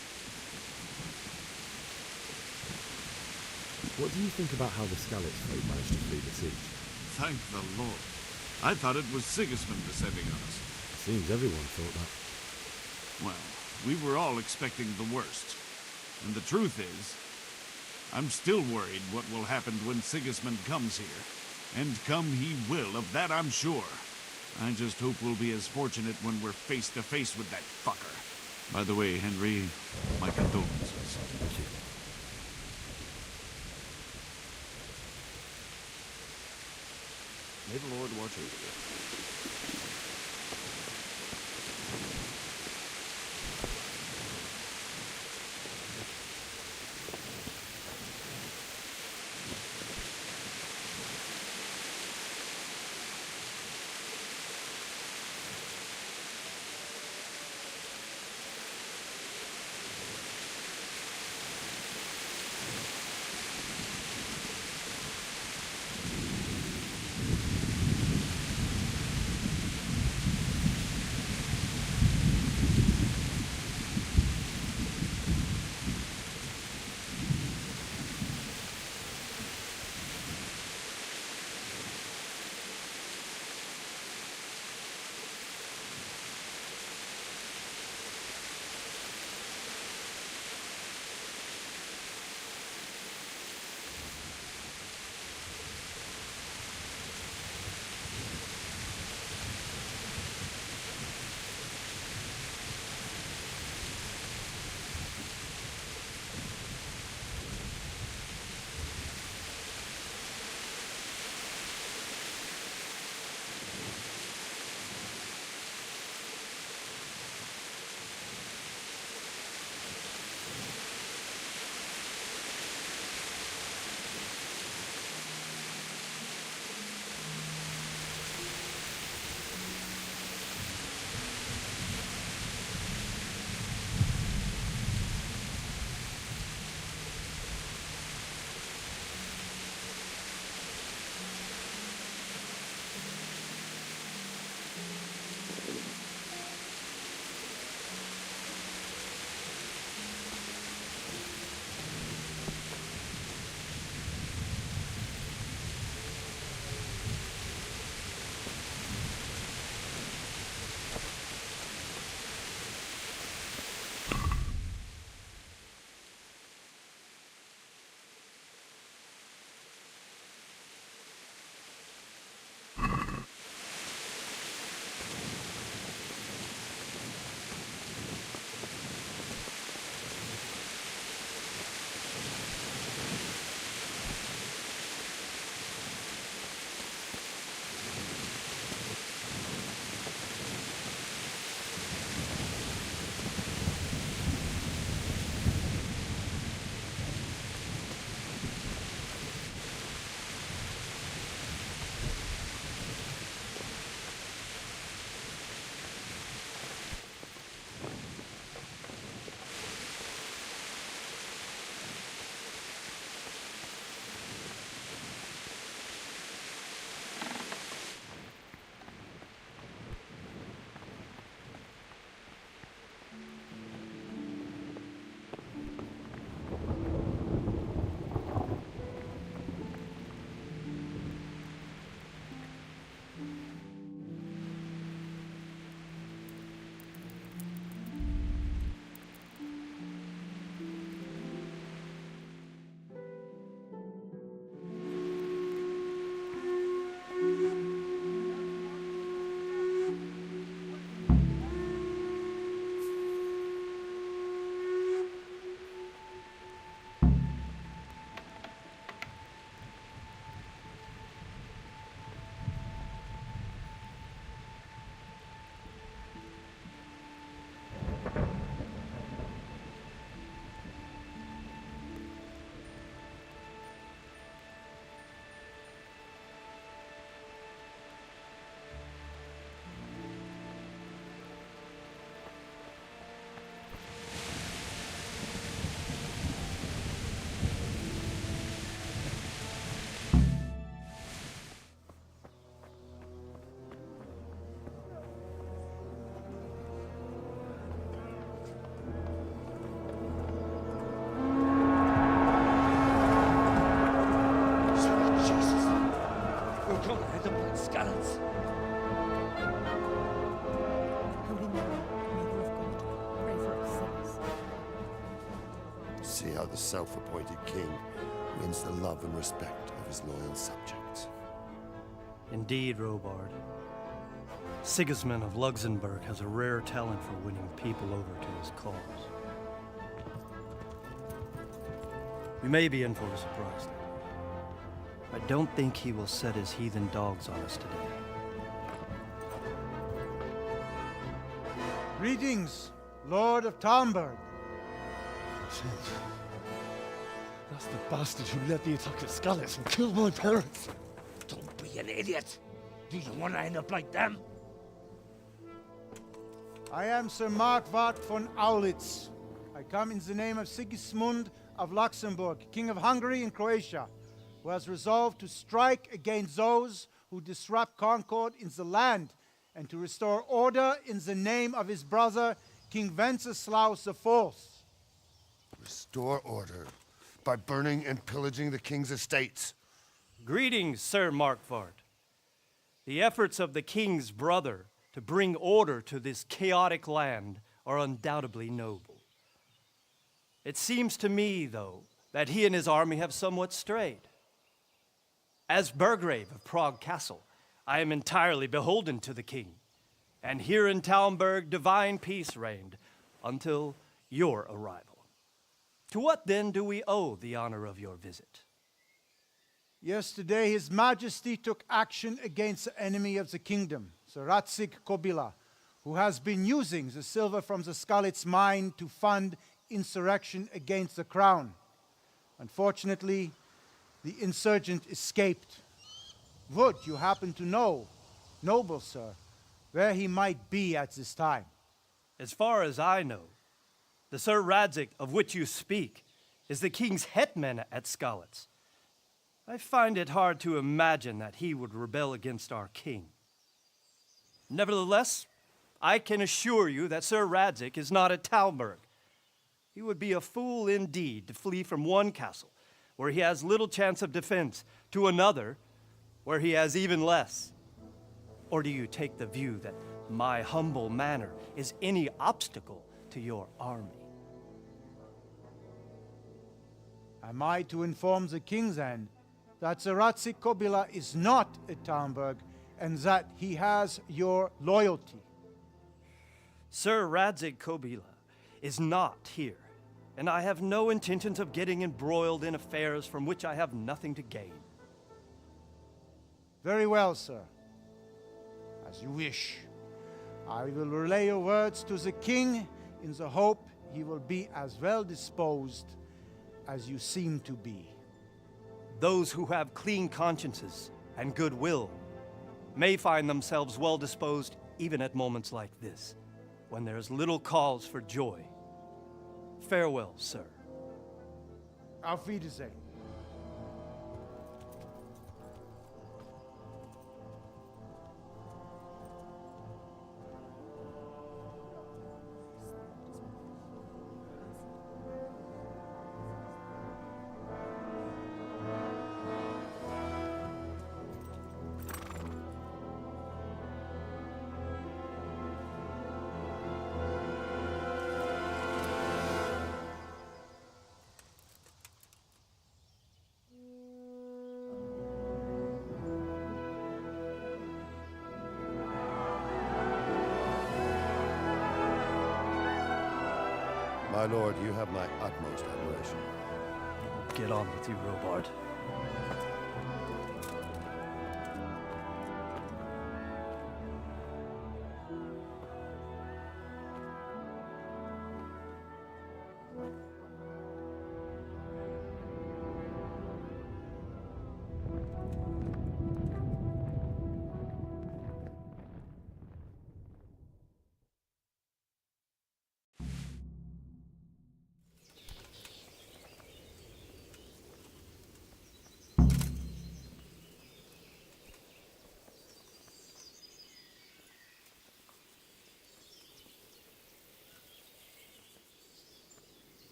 What do you think about how the Skalitz folk managed to flee the siege? Thank the Lord. I thought it was Sigismund descending on us. Seems everyone thought that. Well, we were all expecting the worst. And the truth is, I'm still worried what will happen when Sigismund comes here. And come he will, of that I'm sure. I just hope we'll be as fortunate when we're face to face with that fucker. By the way, Henry, my condolences. Thank you. May the Lord watch over you. See how the self-appointed king wins the love and respect of his loyal subjects. Indeed, Robard. Sigismund of Luxembourg has a rare talent for winning people over to his cause. We may be in for a surprise, though. I don't think he will set his heathen dogs on us today. Greetings, Lord of Talmberg. That's the bastard who led the attack at Skalitz and killed my parents. Don't be an idiot. Do you want to end up like them? I am Sir Markwart von Aulitz. I come in the name of Sigismund of Luxembourg, King of Hungary and Croatia, who has resolved to strike against those who disrupt concord in the land and to restore order in the name of his brother, King Wenceslaus IV. Restore order by burning and pillaging the king's estates. Greetings, Sir Markwart. The efforts of the king's brother to bring order to this chaotic land are undoubtedly noble. It seems to me, though, that he and his army have somewhat strayed. As Burgrave of Prague Castle, I am entirely beholden to the king, and here in Talmberg divine peace reigned until your arrival. To what then do we owe the honor of your visit? Yesterday, His Majesty took action against the enemy of the kingdom, Sir Radzig Kobyla, who has been using the silver from the Skalitz mine to fund insurrection against the crown. Unfortunately, the insurgent escaped. Would you happen to know, noble sir, where he might be at this time? As far as I know, the Sir Radzig of which you speak is the king's hetman at Skalitz. I find it hard to imagine that he would rebel against our king. Nevertheless, I can assure you that Sir Radzig is not at Talmberg. He would be a fool indeed to flee from one castle, where he has little chance of defense, to another, where he has even less. Or do you take the view that my humble manner is any obstacle to your army? Am I to inform the king then that Sir Radzig Kobyla is not at Talmberg and that he has your loyalty? Sir Radzig Kobyla is not here, and I have no intentions of getting embroiled in affairs from which I have nothing to gain. Very well, sir. As you wish. I will relay your words to the king in the hope he will be as well disposed as you seem to be. Those who have clean consciences and goodwill may find themselves well disposed even at moments like this, when there is little cause for joy. Farewell, sir. Auf Wiedersehen. My lord, you have my utmost admiration. Get on with you, Robard.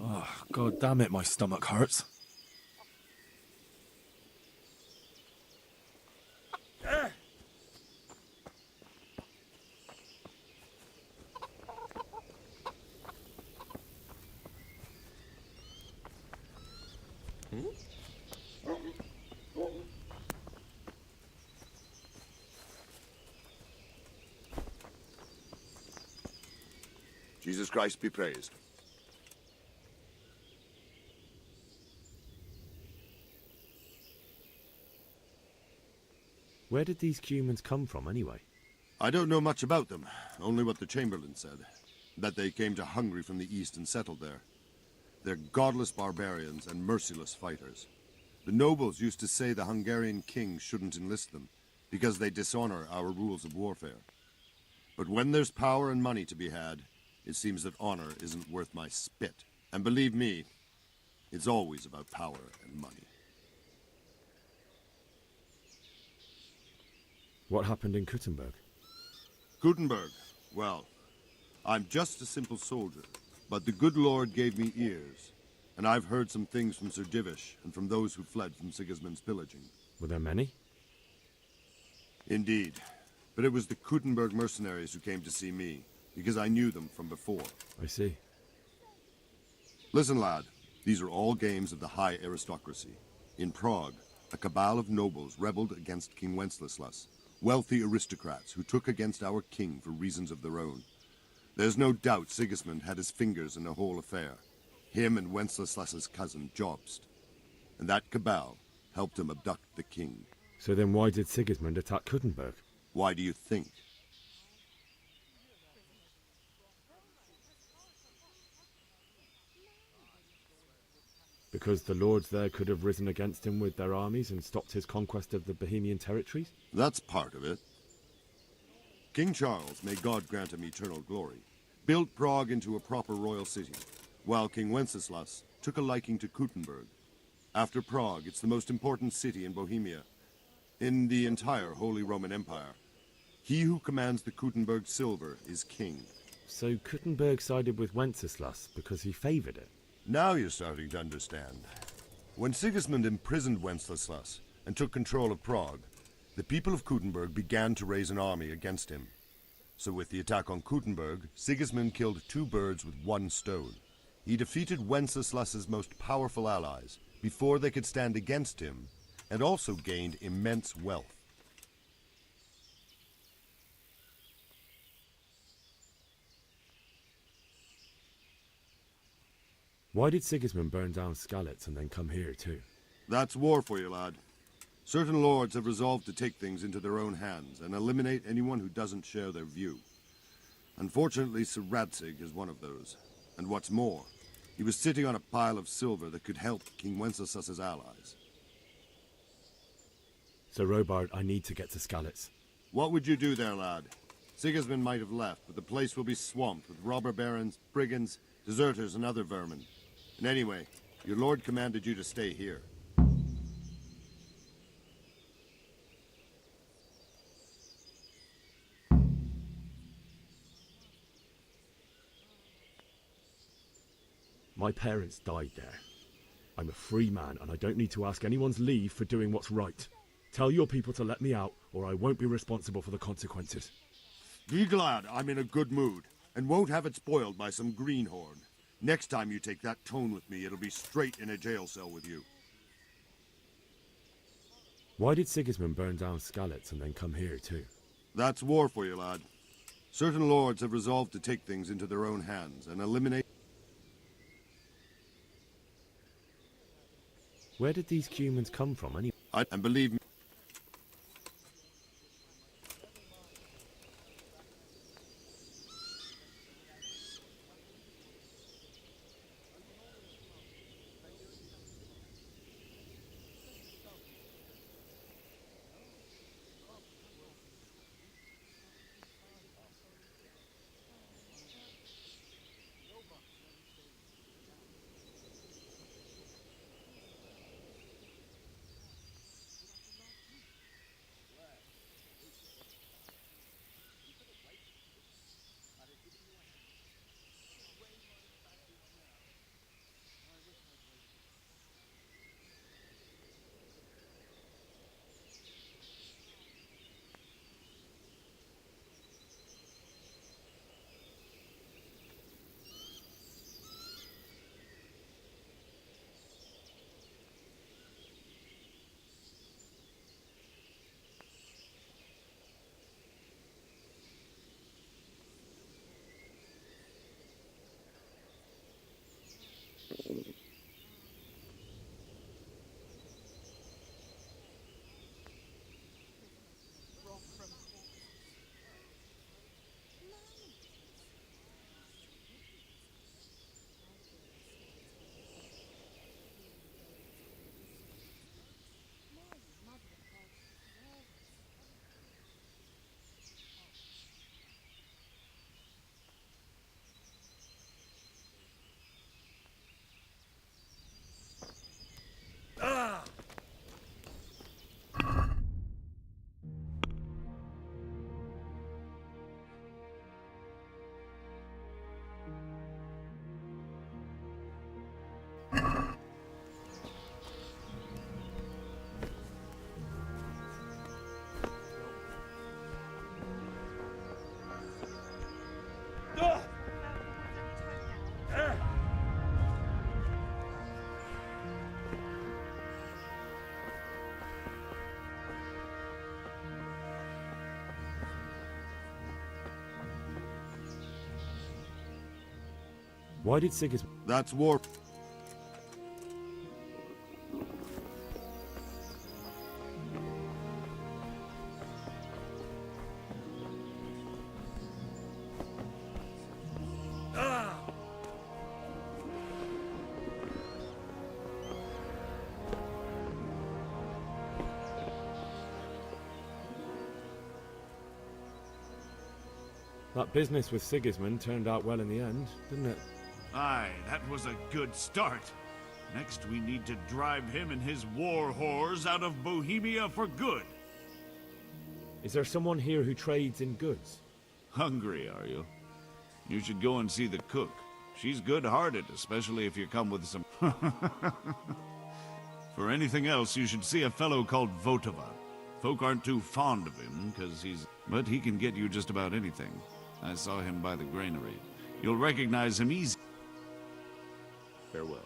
Oh, God damn it, my stomach hurts. Jesus Christ be praised. Where did these humans come from, anyway? I don't know much about them, only what the Chamberlain said. That they came to Hungary from the east and settled there. They're godless barbarians and merciless fighters. The nobles used to say the Hungarian king shouldn't enlist them, because they dishonor our rules of warfare. But when there's power and money to be had, it seems that honor isn't worth my spit. And believe me, it's always about power and money. What happened in Kuttenberg? Gutenberg, well, I'm just a simple soldier, but the good Lord gave me ears, and I've heard some things from Sir Divish and from those who fled from Sigismund's pillaging. Were there many? Indeed, but it was the Kuttenberg mercenaries who came to see me, because I knew them from before. I see. Listen, lad, these are all games of the high aristocracy. In Prague, a cabal of nobles rebelled against King Wenceslas, wealthy aristocrats who took against our king for reasons of their own. There's no doubt Sigismund had his fingers in the whole affair. Him and Wenceslas's cousin, Jobst. And that cabal helped him abduct the king. So then why did Sigismund attack Kuttenberg? Why do you think? Because the lords there could have risen against him with their armies and stopped his conquest of the Bohemian territories? That's part of it. King Charles, may God grant him eternal glory, built Prague into a proper royal city, while King Wenceslas took a liking to Kuttenberg. After Prague, it's the most important city in Bohemia, in the entire Holy Roman Empire. He who commands the Kuttenberg silver is king. So Kuttenberg sided with Wenceslas because he favoured it? Now you're starting to understand. When Sigismund imprisoned Wenceslas and took control of Prague, the people of Kuttenberg began to raise an army against him. So with the attack on Kuttenberg, Sigismund killed two birds with one stone. He defeated Wenceslas's most powerful allies before they could stand against him, and also gained immense wealth. Why did Sigismund burn down Skalitz and then come here too? That's war for you, lad. Certain lords have resolved to take things into their own hands and eliminate anyone who doesn't share their view. Unfortunately, Sir Radzig is one of those. And what's more, he was sitting on a pile of silver that could help King Wenceslas's allies. Sir Robard, I need to get to Skalitz. What would you do there, lad? Sigismund might have left, but the place will be swamped with robber barons, brigands, deserters, and other vermin. And anyway, your lord commanded you to stay here. My parents died there. I'm a free man, and I don't need to ask anyone's leave for doing what's right. Tell your people to let me out, or I won't be responsible for the consequences. Be glad I'm in a good mood, and won't have it spoiled by some greenhorn. Next time you take that tone with me, it'll be straight in a jail cell with you. Why did Sigismund burn down Skalitz and then come here too? That's war for you, lad. Certain lords have resolved to take things into their own hands and eliminate... Where did these humans come from anyway? And believe me... Why did Sigismund... That's war. That business with Sigismund turned out well in the end, didn't it? Aye, that was a good start. Next, we need to drive him and his war whores out of Bohemia for good. Is there someone here who trades in goods? Hungry, are you? You should go and see the cook. She's good-hearted, especially if you come with some... For anything else, you should see a fellow called Votova. Folk aren't too fond of him, because he's... But he can get you just about anything. I saw him by the granary. You'll recognize him easy. Farewell.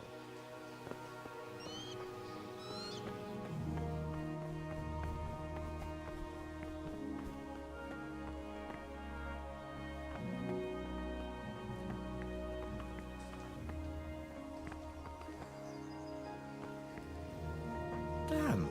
Damn.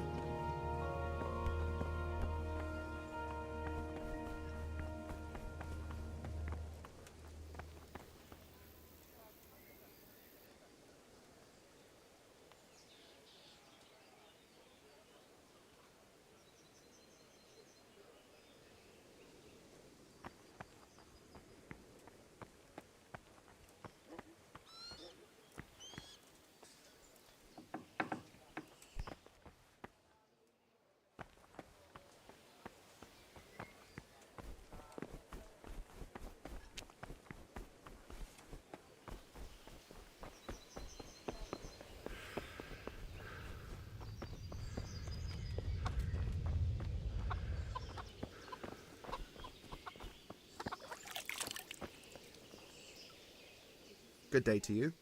Good day to you.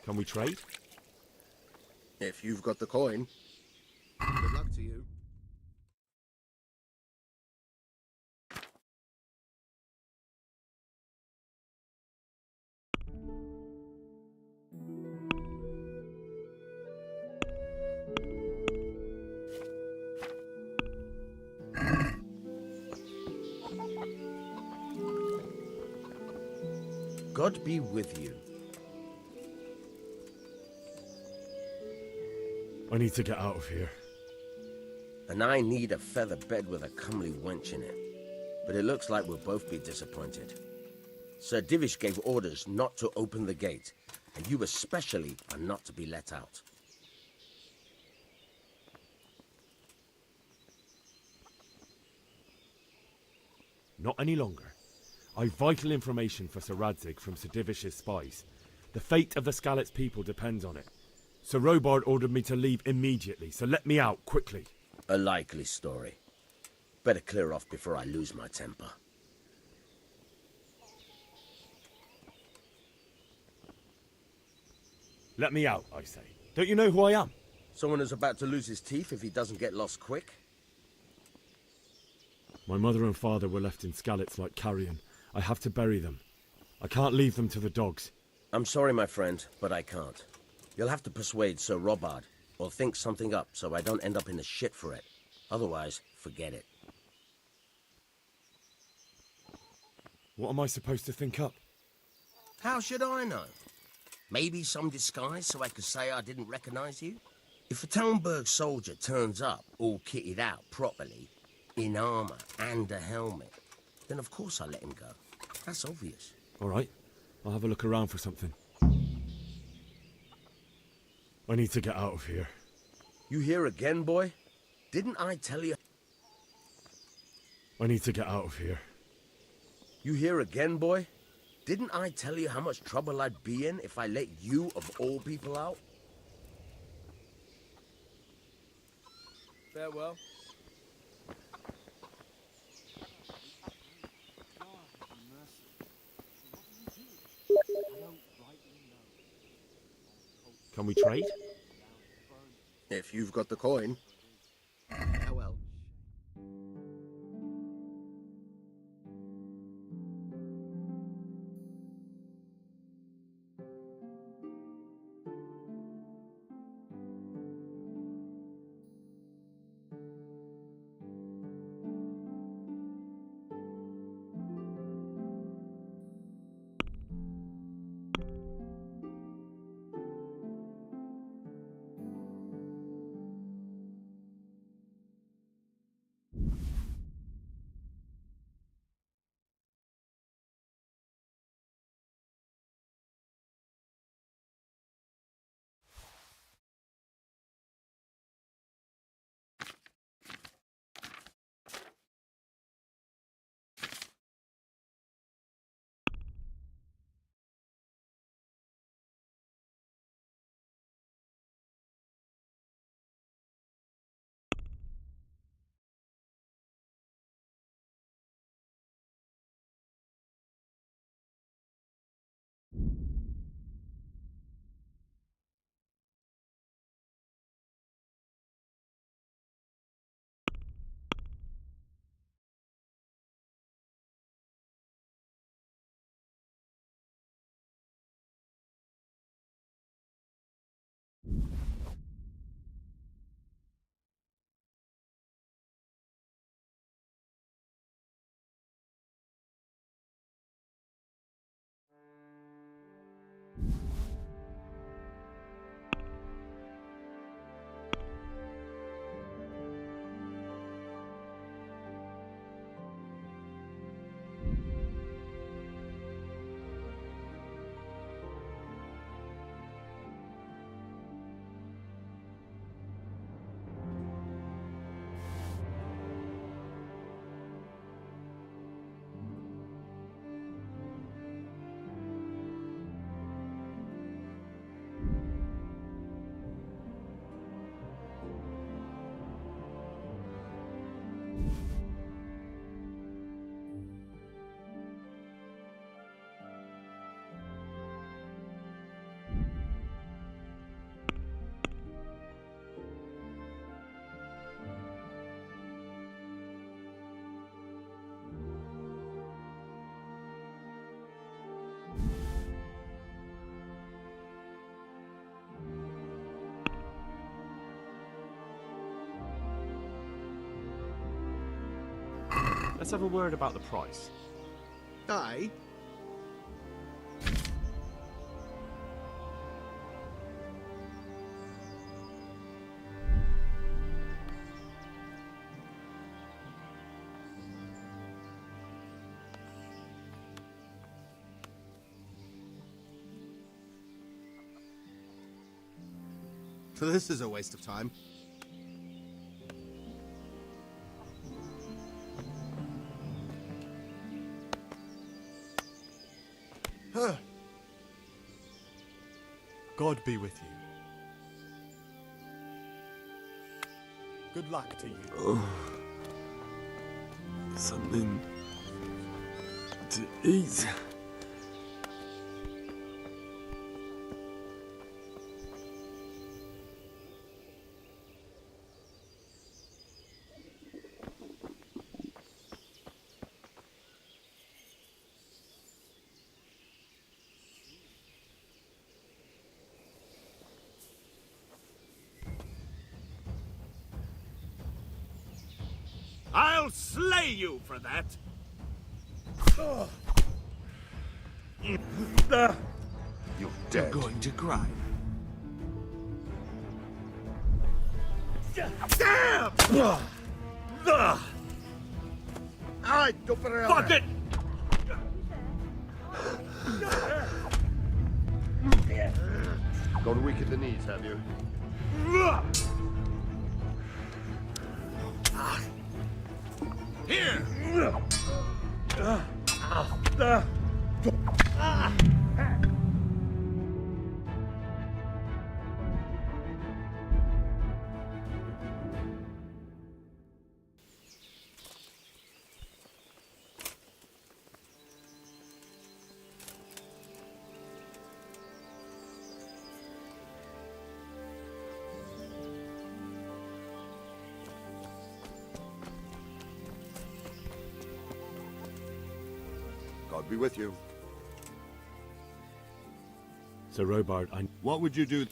Can we trade? If you've got the coin. Good luck to you. God be with you. I need to get out of here. And I need a feather bed with a comely wench in it. But it looks like we'll both be disappointed. Sir Divish gave orders not to open the gate, and you especially are not to be let out. Not any longer. I've vital information for Sir Radzig from Sir Divish's spies. The fate of the Skalitz people depends on it. Sir Robard ordered me to leave immediately, so let me out, quickly. A likely story. Better clear off before I lose my temper. Let me out, I say. Don't you know who I am? Someone who's about to lose his teeth if he doesn't get lost quick? My mother and father were left in Skalitz like carrion. I have to bury them. I can't leave them to the dogs. I'm sorry, my friend, but I can't. You'll have to persuade Sir Robard, or think something up so I don't end up in the shit for it. Otherwise, forget it. What am I supposed to think up? How should I know? Maybe some disguise so I could say I didn't recognize you? If a Talmberg soldier turns up, all kitted out properly, in armor and a helmet, then of course I let him go. That's obvious. All right. I'll have a look around for something. I need to get out of here. You here again, boy? Didn't I tell you? I need to get out of here. You here again, boy? Didn't I tell you how much trouble I'd be in if I let you, of all people, out? Farewell. Can we trade? If you've got the coin. Farewell. Let's have a word about the price. Aye. So this is a waste of time. Huh. God be with you. Good luck to you. Oh. Something to eat. I'll slay you for that! You're dead. You're going to cry. Damn! Alright, don't put it out. Fuck it! Got weak at the knees, have you? Here! God be with you. Sir Robard, What would you do?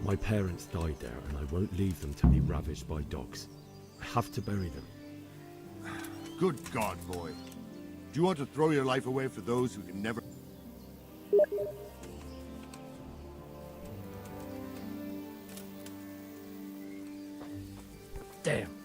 my parents died there, and I won't leave them to be ravaged by dogs. I have to bury them. Good God, boy. Do you want to throw your life away for those who can never... Damn.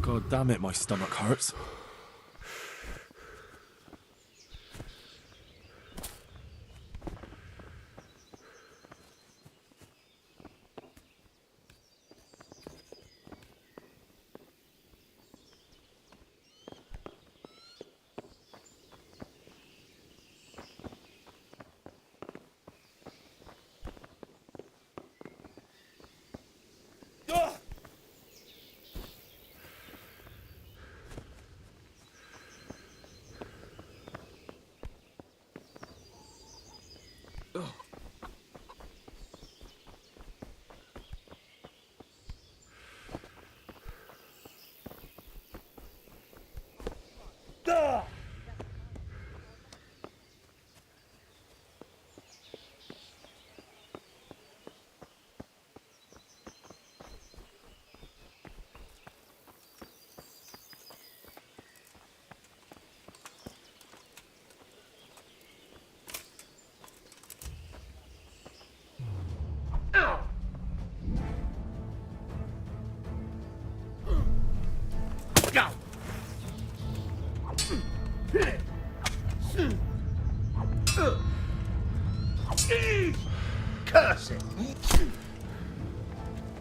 God damn it, my stomach hurts.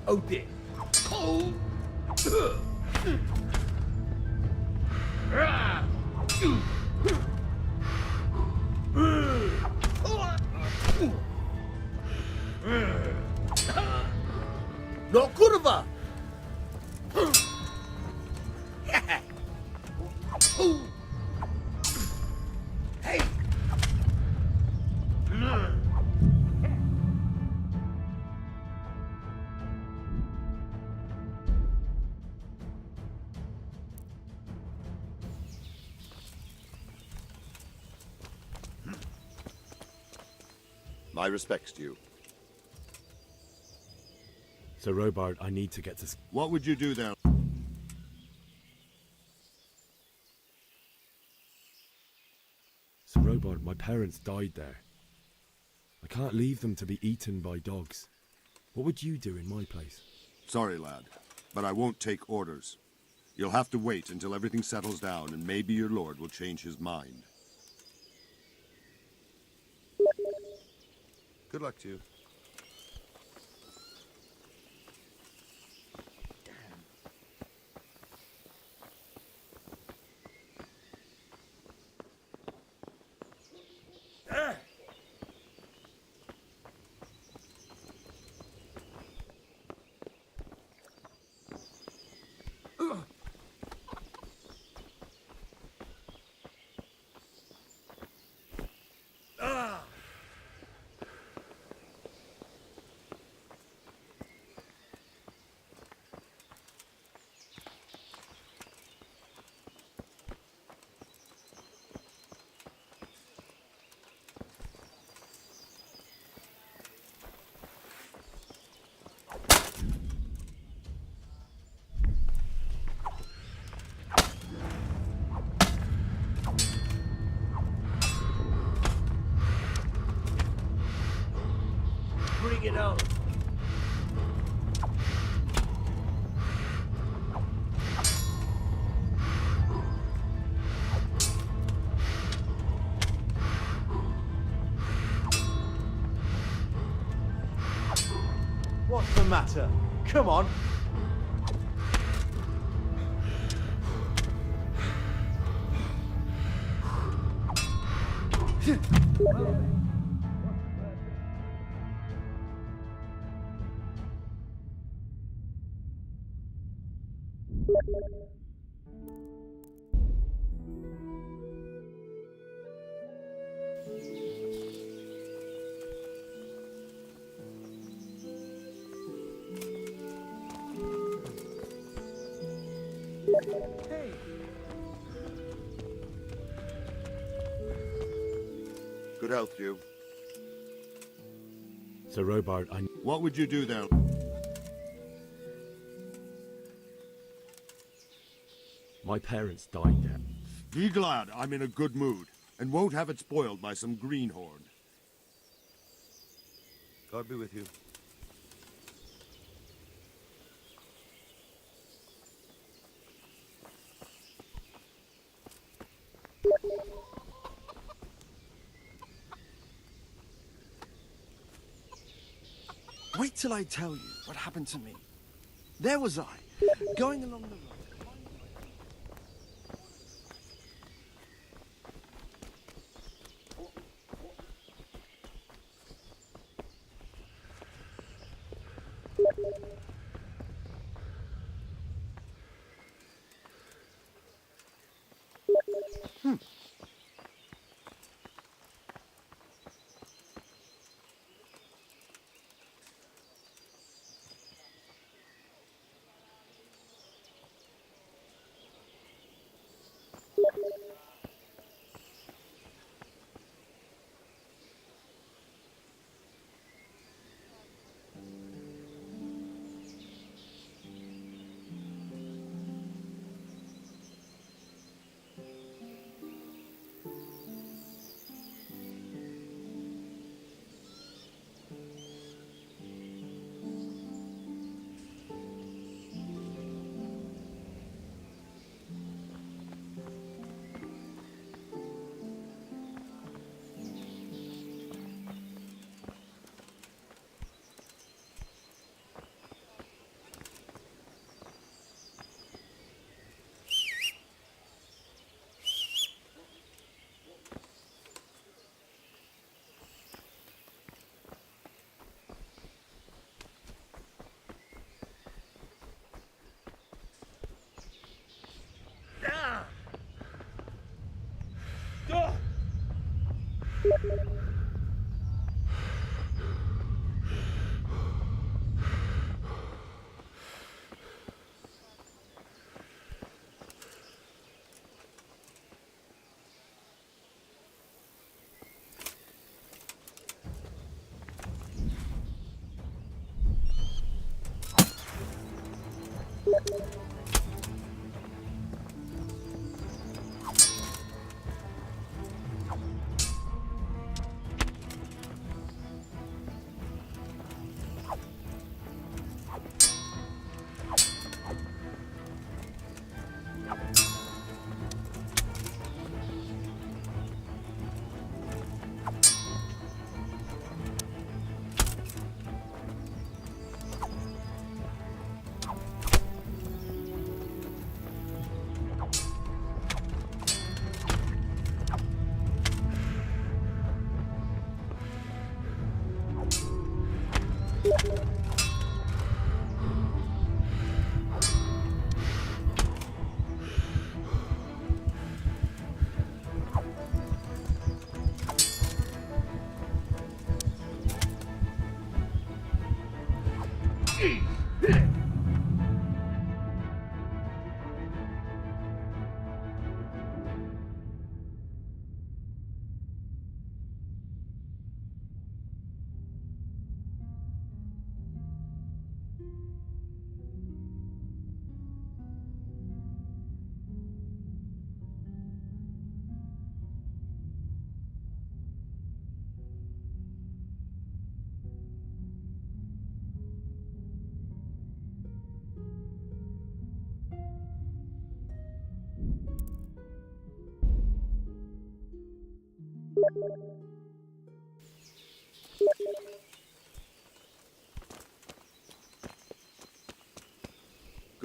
Open. No kurwa! Hey! My respects to you. Sir Robard, I need to get to... What would you do there? Sir Robard, my parents died there. I can't leave them to be eaten by dogs. What would you do in my place? Sorry, lad, but I won't take orders. You'll have to wait until everything settles down, and maybe your lord will change his mind. Good luck to you. Bring it on. What's the matter? Come on. Good health to you. Sir Robard, What would you do there? my parents died there. Be glad I'm in a good mood, and won't have it spoiled by some greenhorn. God be with you. Wait till I tell you what happened to me. There was I, going along the road.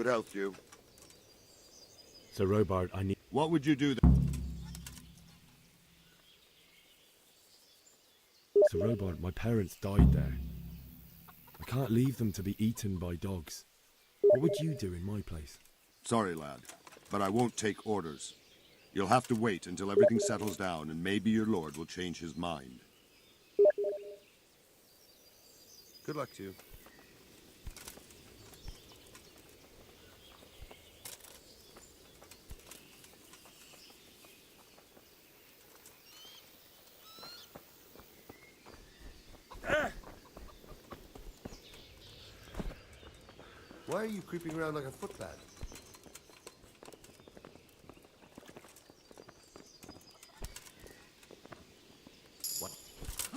Good health, you. Sir Robard, I need... What would you do then? Sir Robard, my parents died there. I can't leave them to be eaten by dogs. What would you do in my place? Sorry, lad, but I won't take orders. You'll have to wait until everything settles down, and maybe your lord will change his mind. Good luck to you. Why are you creeping around like a footpad? What?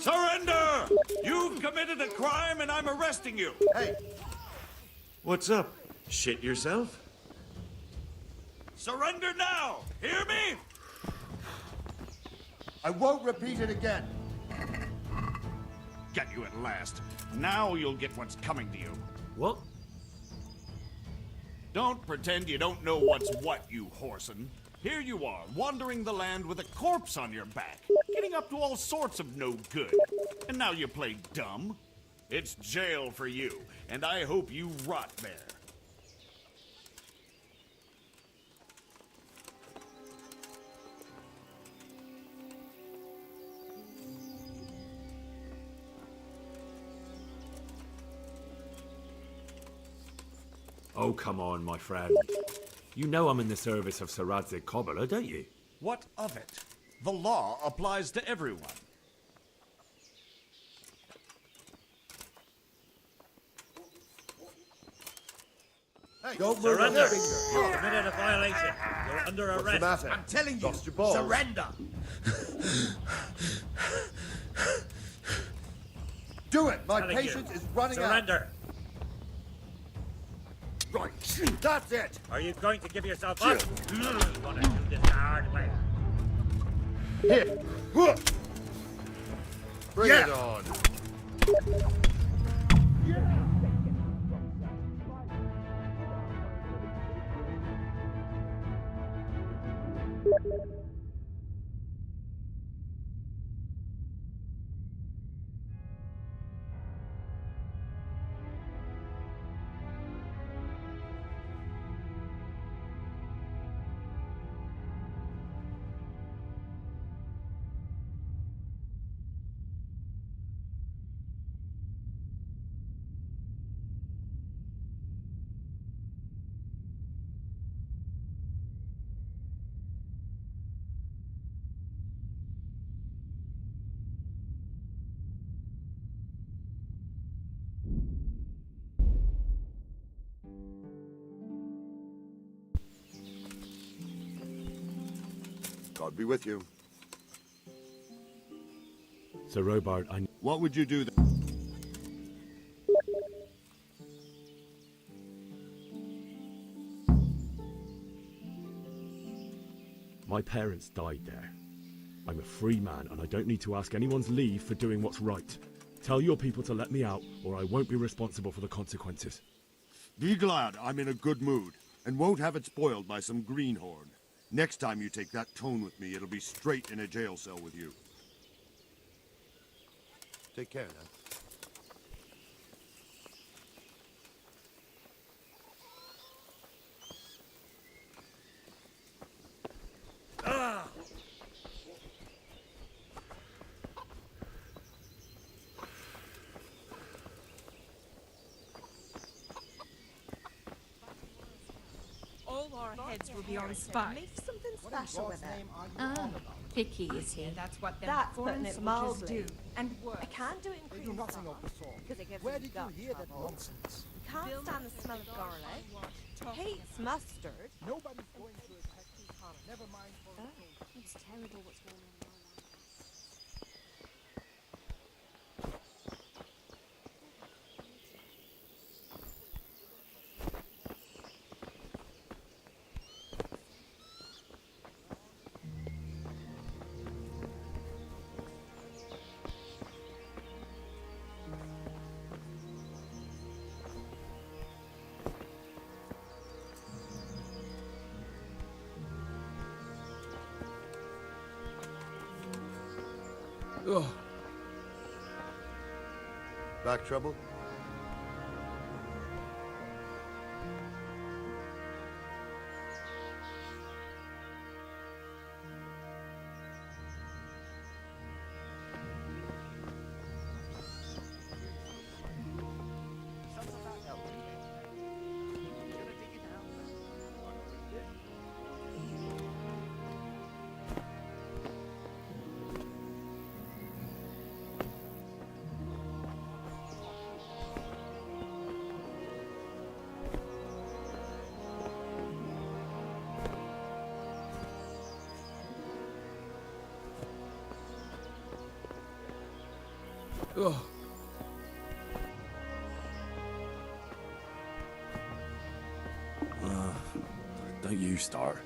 Surrender! You've committed a crime and I'm arresting you! Hey! What's up? Shit yourself? Surrender now! Hear me? I won't repeat it again. Got you at last. Now you'll get what's coming to you. What? Don't pretend you don't know what's what, you whoreson. Here you are, wandering the land with a corpse on your back, getting up to all sorts of no good. And now you play dumb? It's jail for you, and I hope you rot there. Oh, come on, my friend. You know I'm in the service of Sir Radzig Kobyla, don't you? What of it? The law applies to everyone. Hey, don't Surrender! move You committed a violation. You're under arrest. What's the matter? I'm telling you, Lost your balls. surrender! Do it! My Telling patience you. is running Surrender! out. Right. That's it. Are you going to give yourself up? You want to do this the hard way. Here. Bring it on. God be with you. Sir Robard, What would you do then? My parents died there. I'm a free man, and I don't need to ask anyone's leave for doing what's right. Tell your people to let me out, or I won't be responsible for the consequences. Be glad I'm in a good mood, and won't have it spoiled by some greenhorn. Next time you take that tone with me, it'll be straight in a jail cell with you. Take care now. All our heads will be on spike. Something special with it. Ah, picky is he? That's what them That's foreign putting it small mildly. do. And I can't do it in cream sauce because it gives Where me did you gut hear that trouble. nonsense? Can't stand the smell of garlic. Hates mustard. Nobody's going to attack you. Never mind for It's terrible what's going on. Oh. Back trouble? Oh. Don't you start.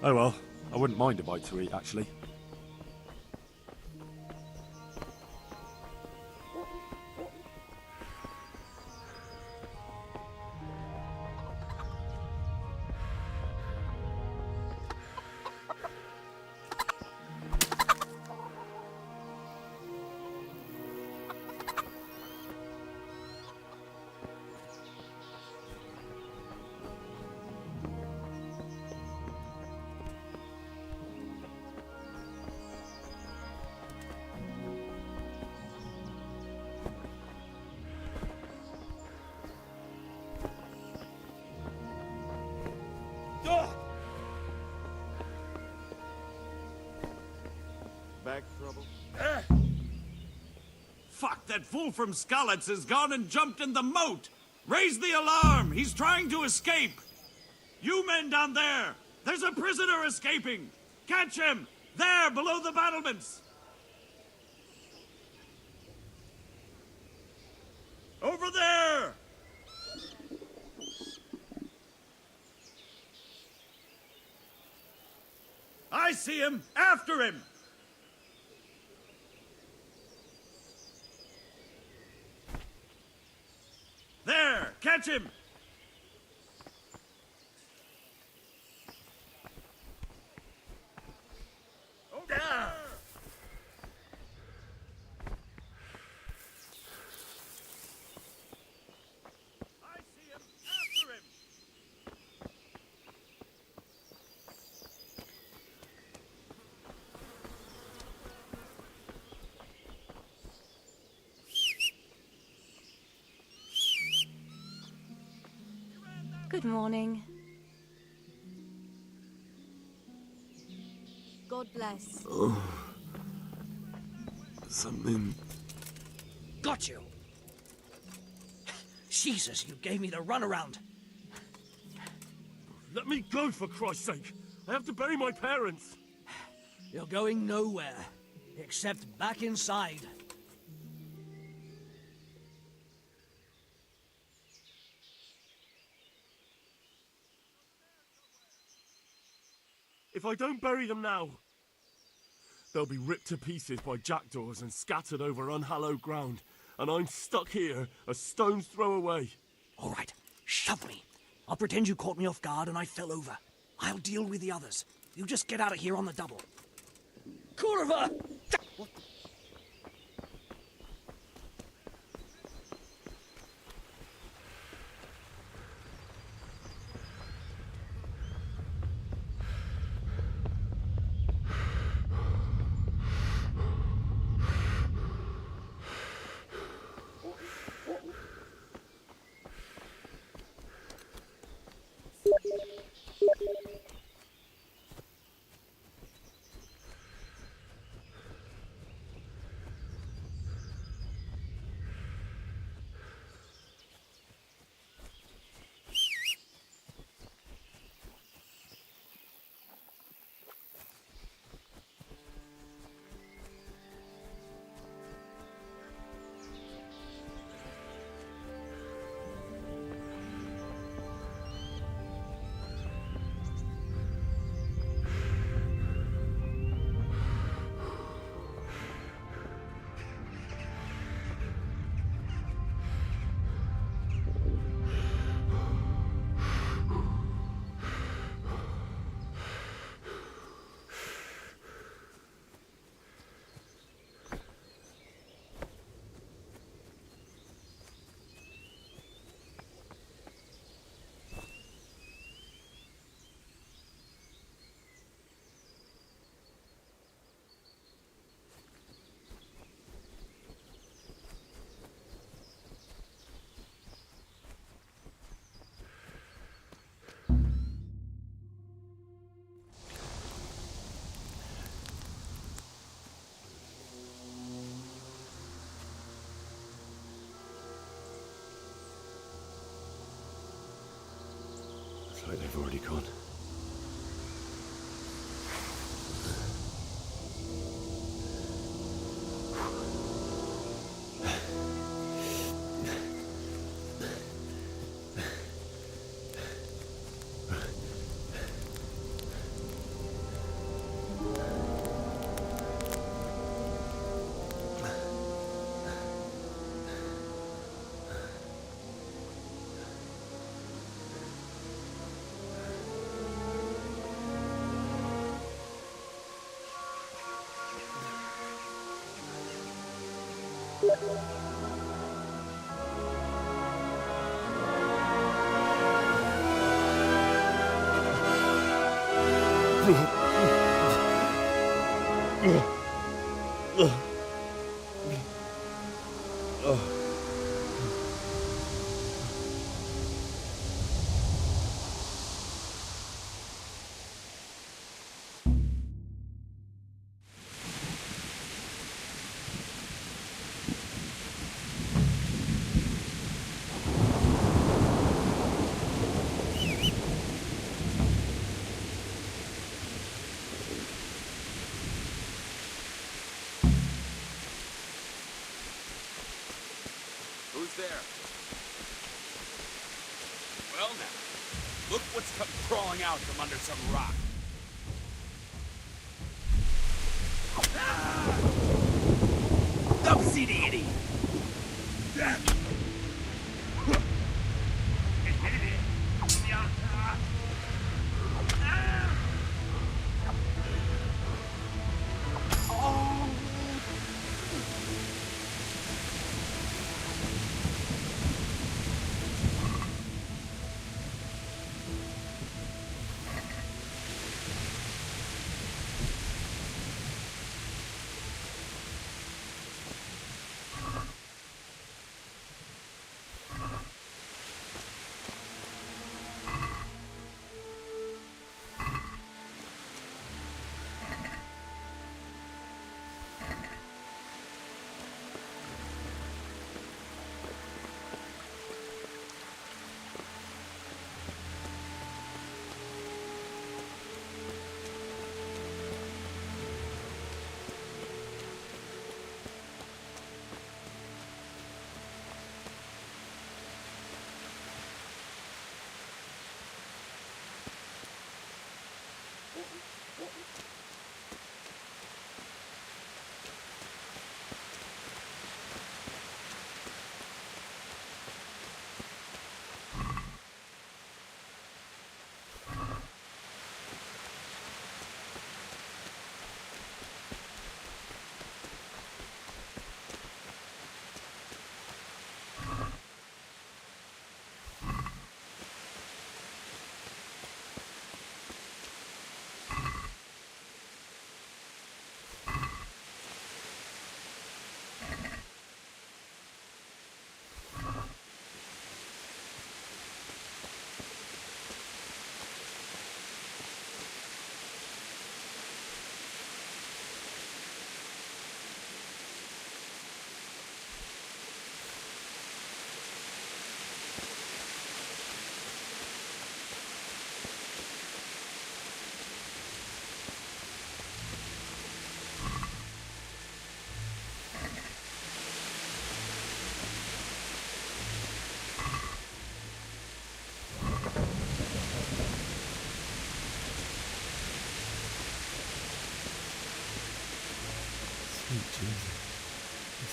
Oh well, I wouldn't mind a bite to eat, actually. Back trouble? Fuck, that fool from Skalitz has gone and jumped in the moat! Raise the alarm! He's trying to escape! You men down there! There's a prisoner escaping! Catch him! There, below the battlements! Over there! I see him! After him! There! Catch him! Over there! I see him! After him! Good morning. God bless. Oh. Something. Got you! Jesus, you gave me the runaround. Let me go, for Christ's sake! I have to bury my parents. You're going nowhere, except back inside. If I don't bury them now, they'll be ripped to pieces by jackdaws and scattered over unhallowed ground, and I'm stuck here, a stone's throw away. All right, shove me. I'll pretend you caught me off guard and I fell over. I'll deal with the others. You just get out of here on the double. Curva! It's like they've already gone. Who's there? Well now, look what's come crawling out from under some rock. Don't see the idiot!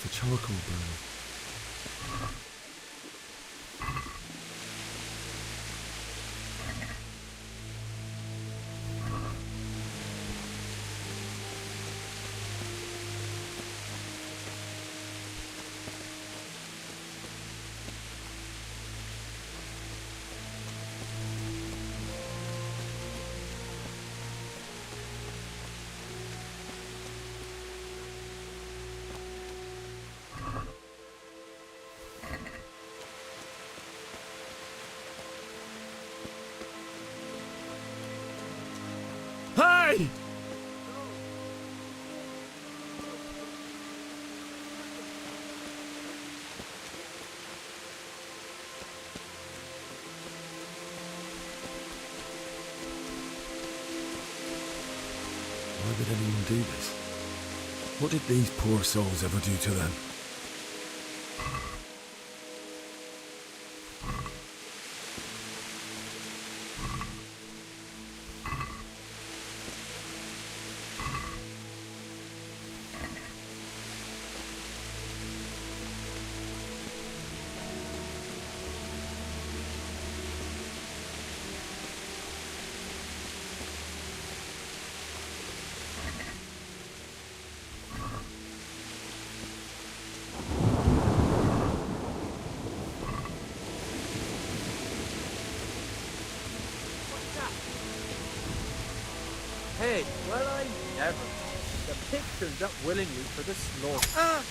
the charcoal burning. Hey! Why would anyone do this? What did these poor souls ever do to them? Hey, well, I never. The pig turned up willingly for the slaughter. Ah!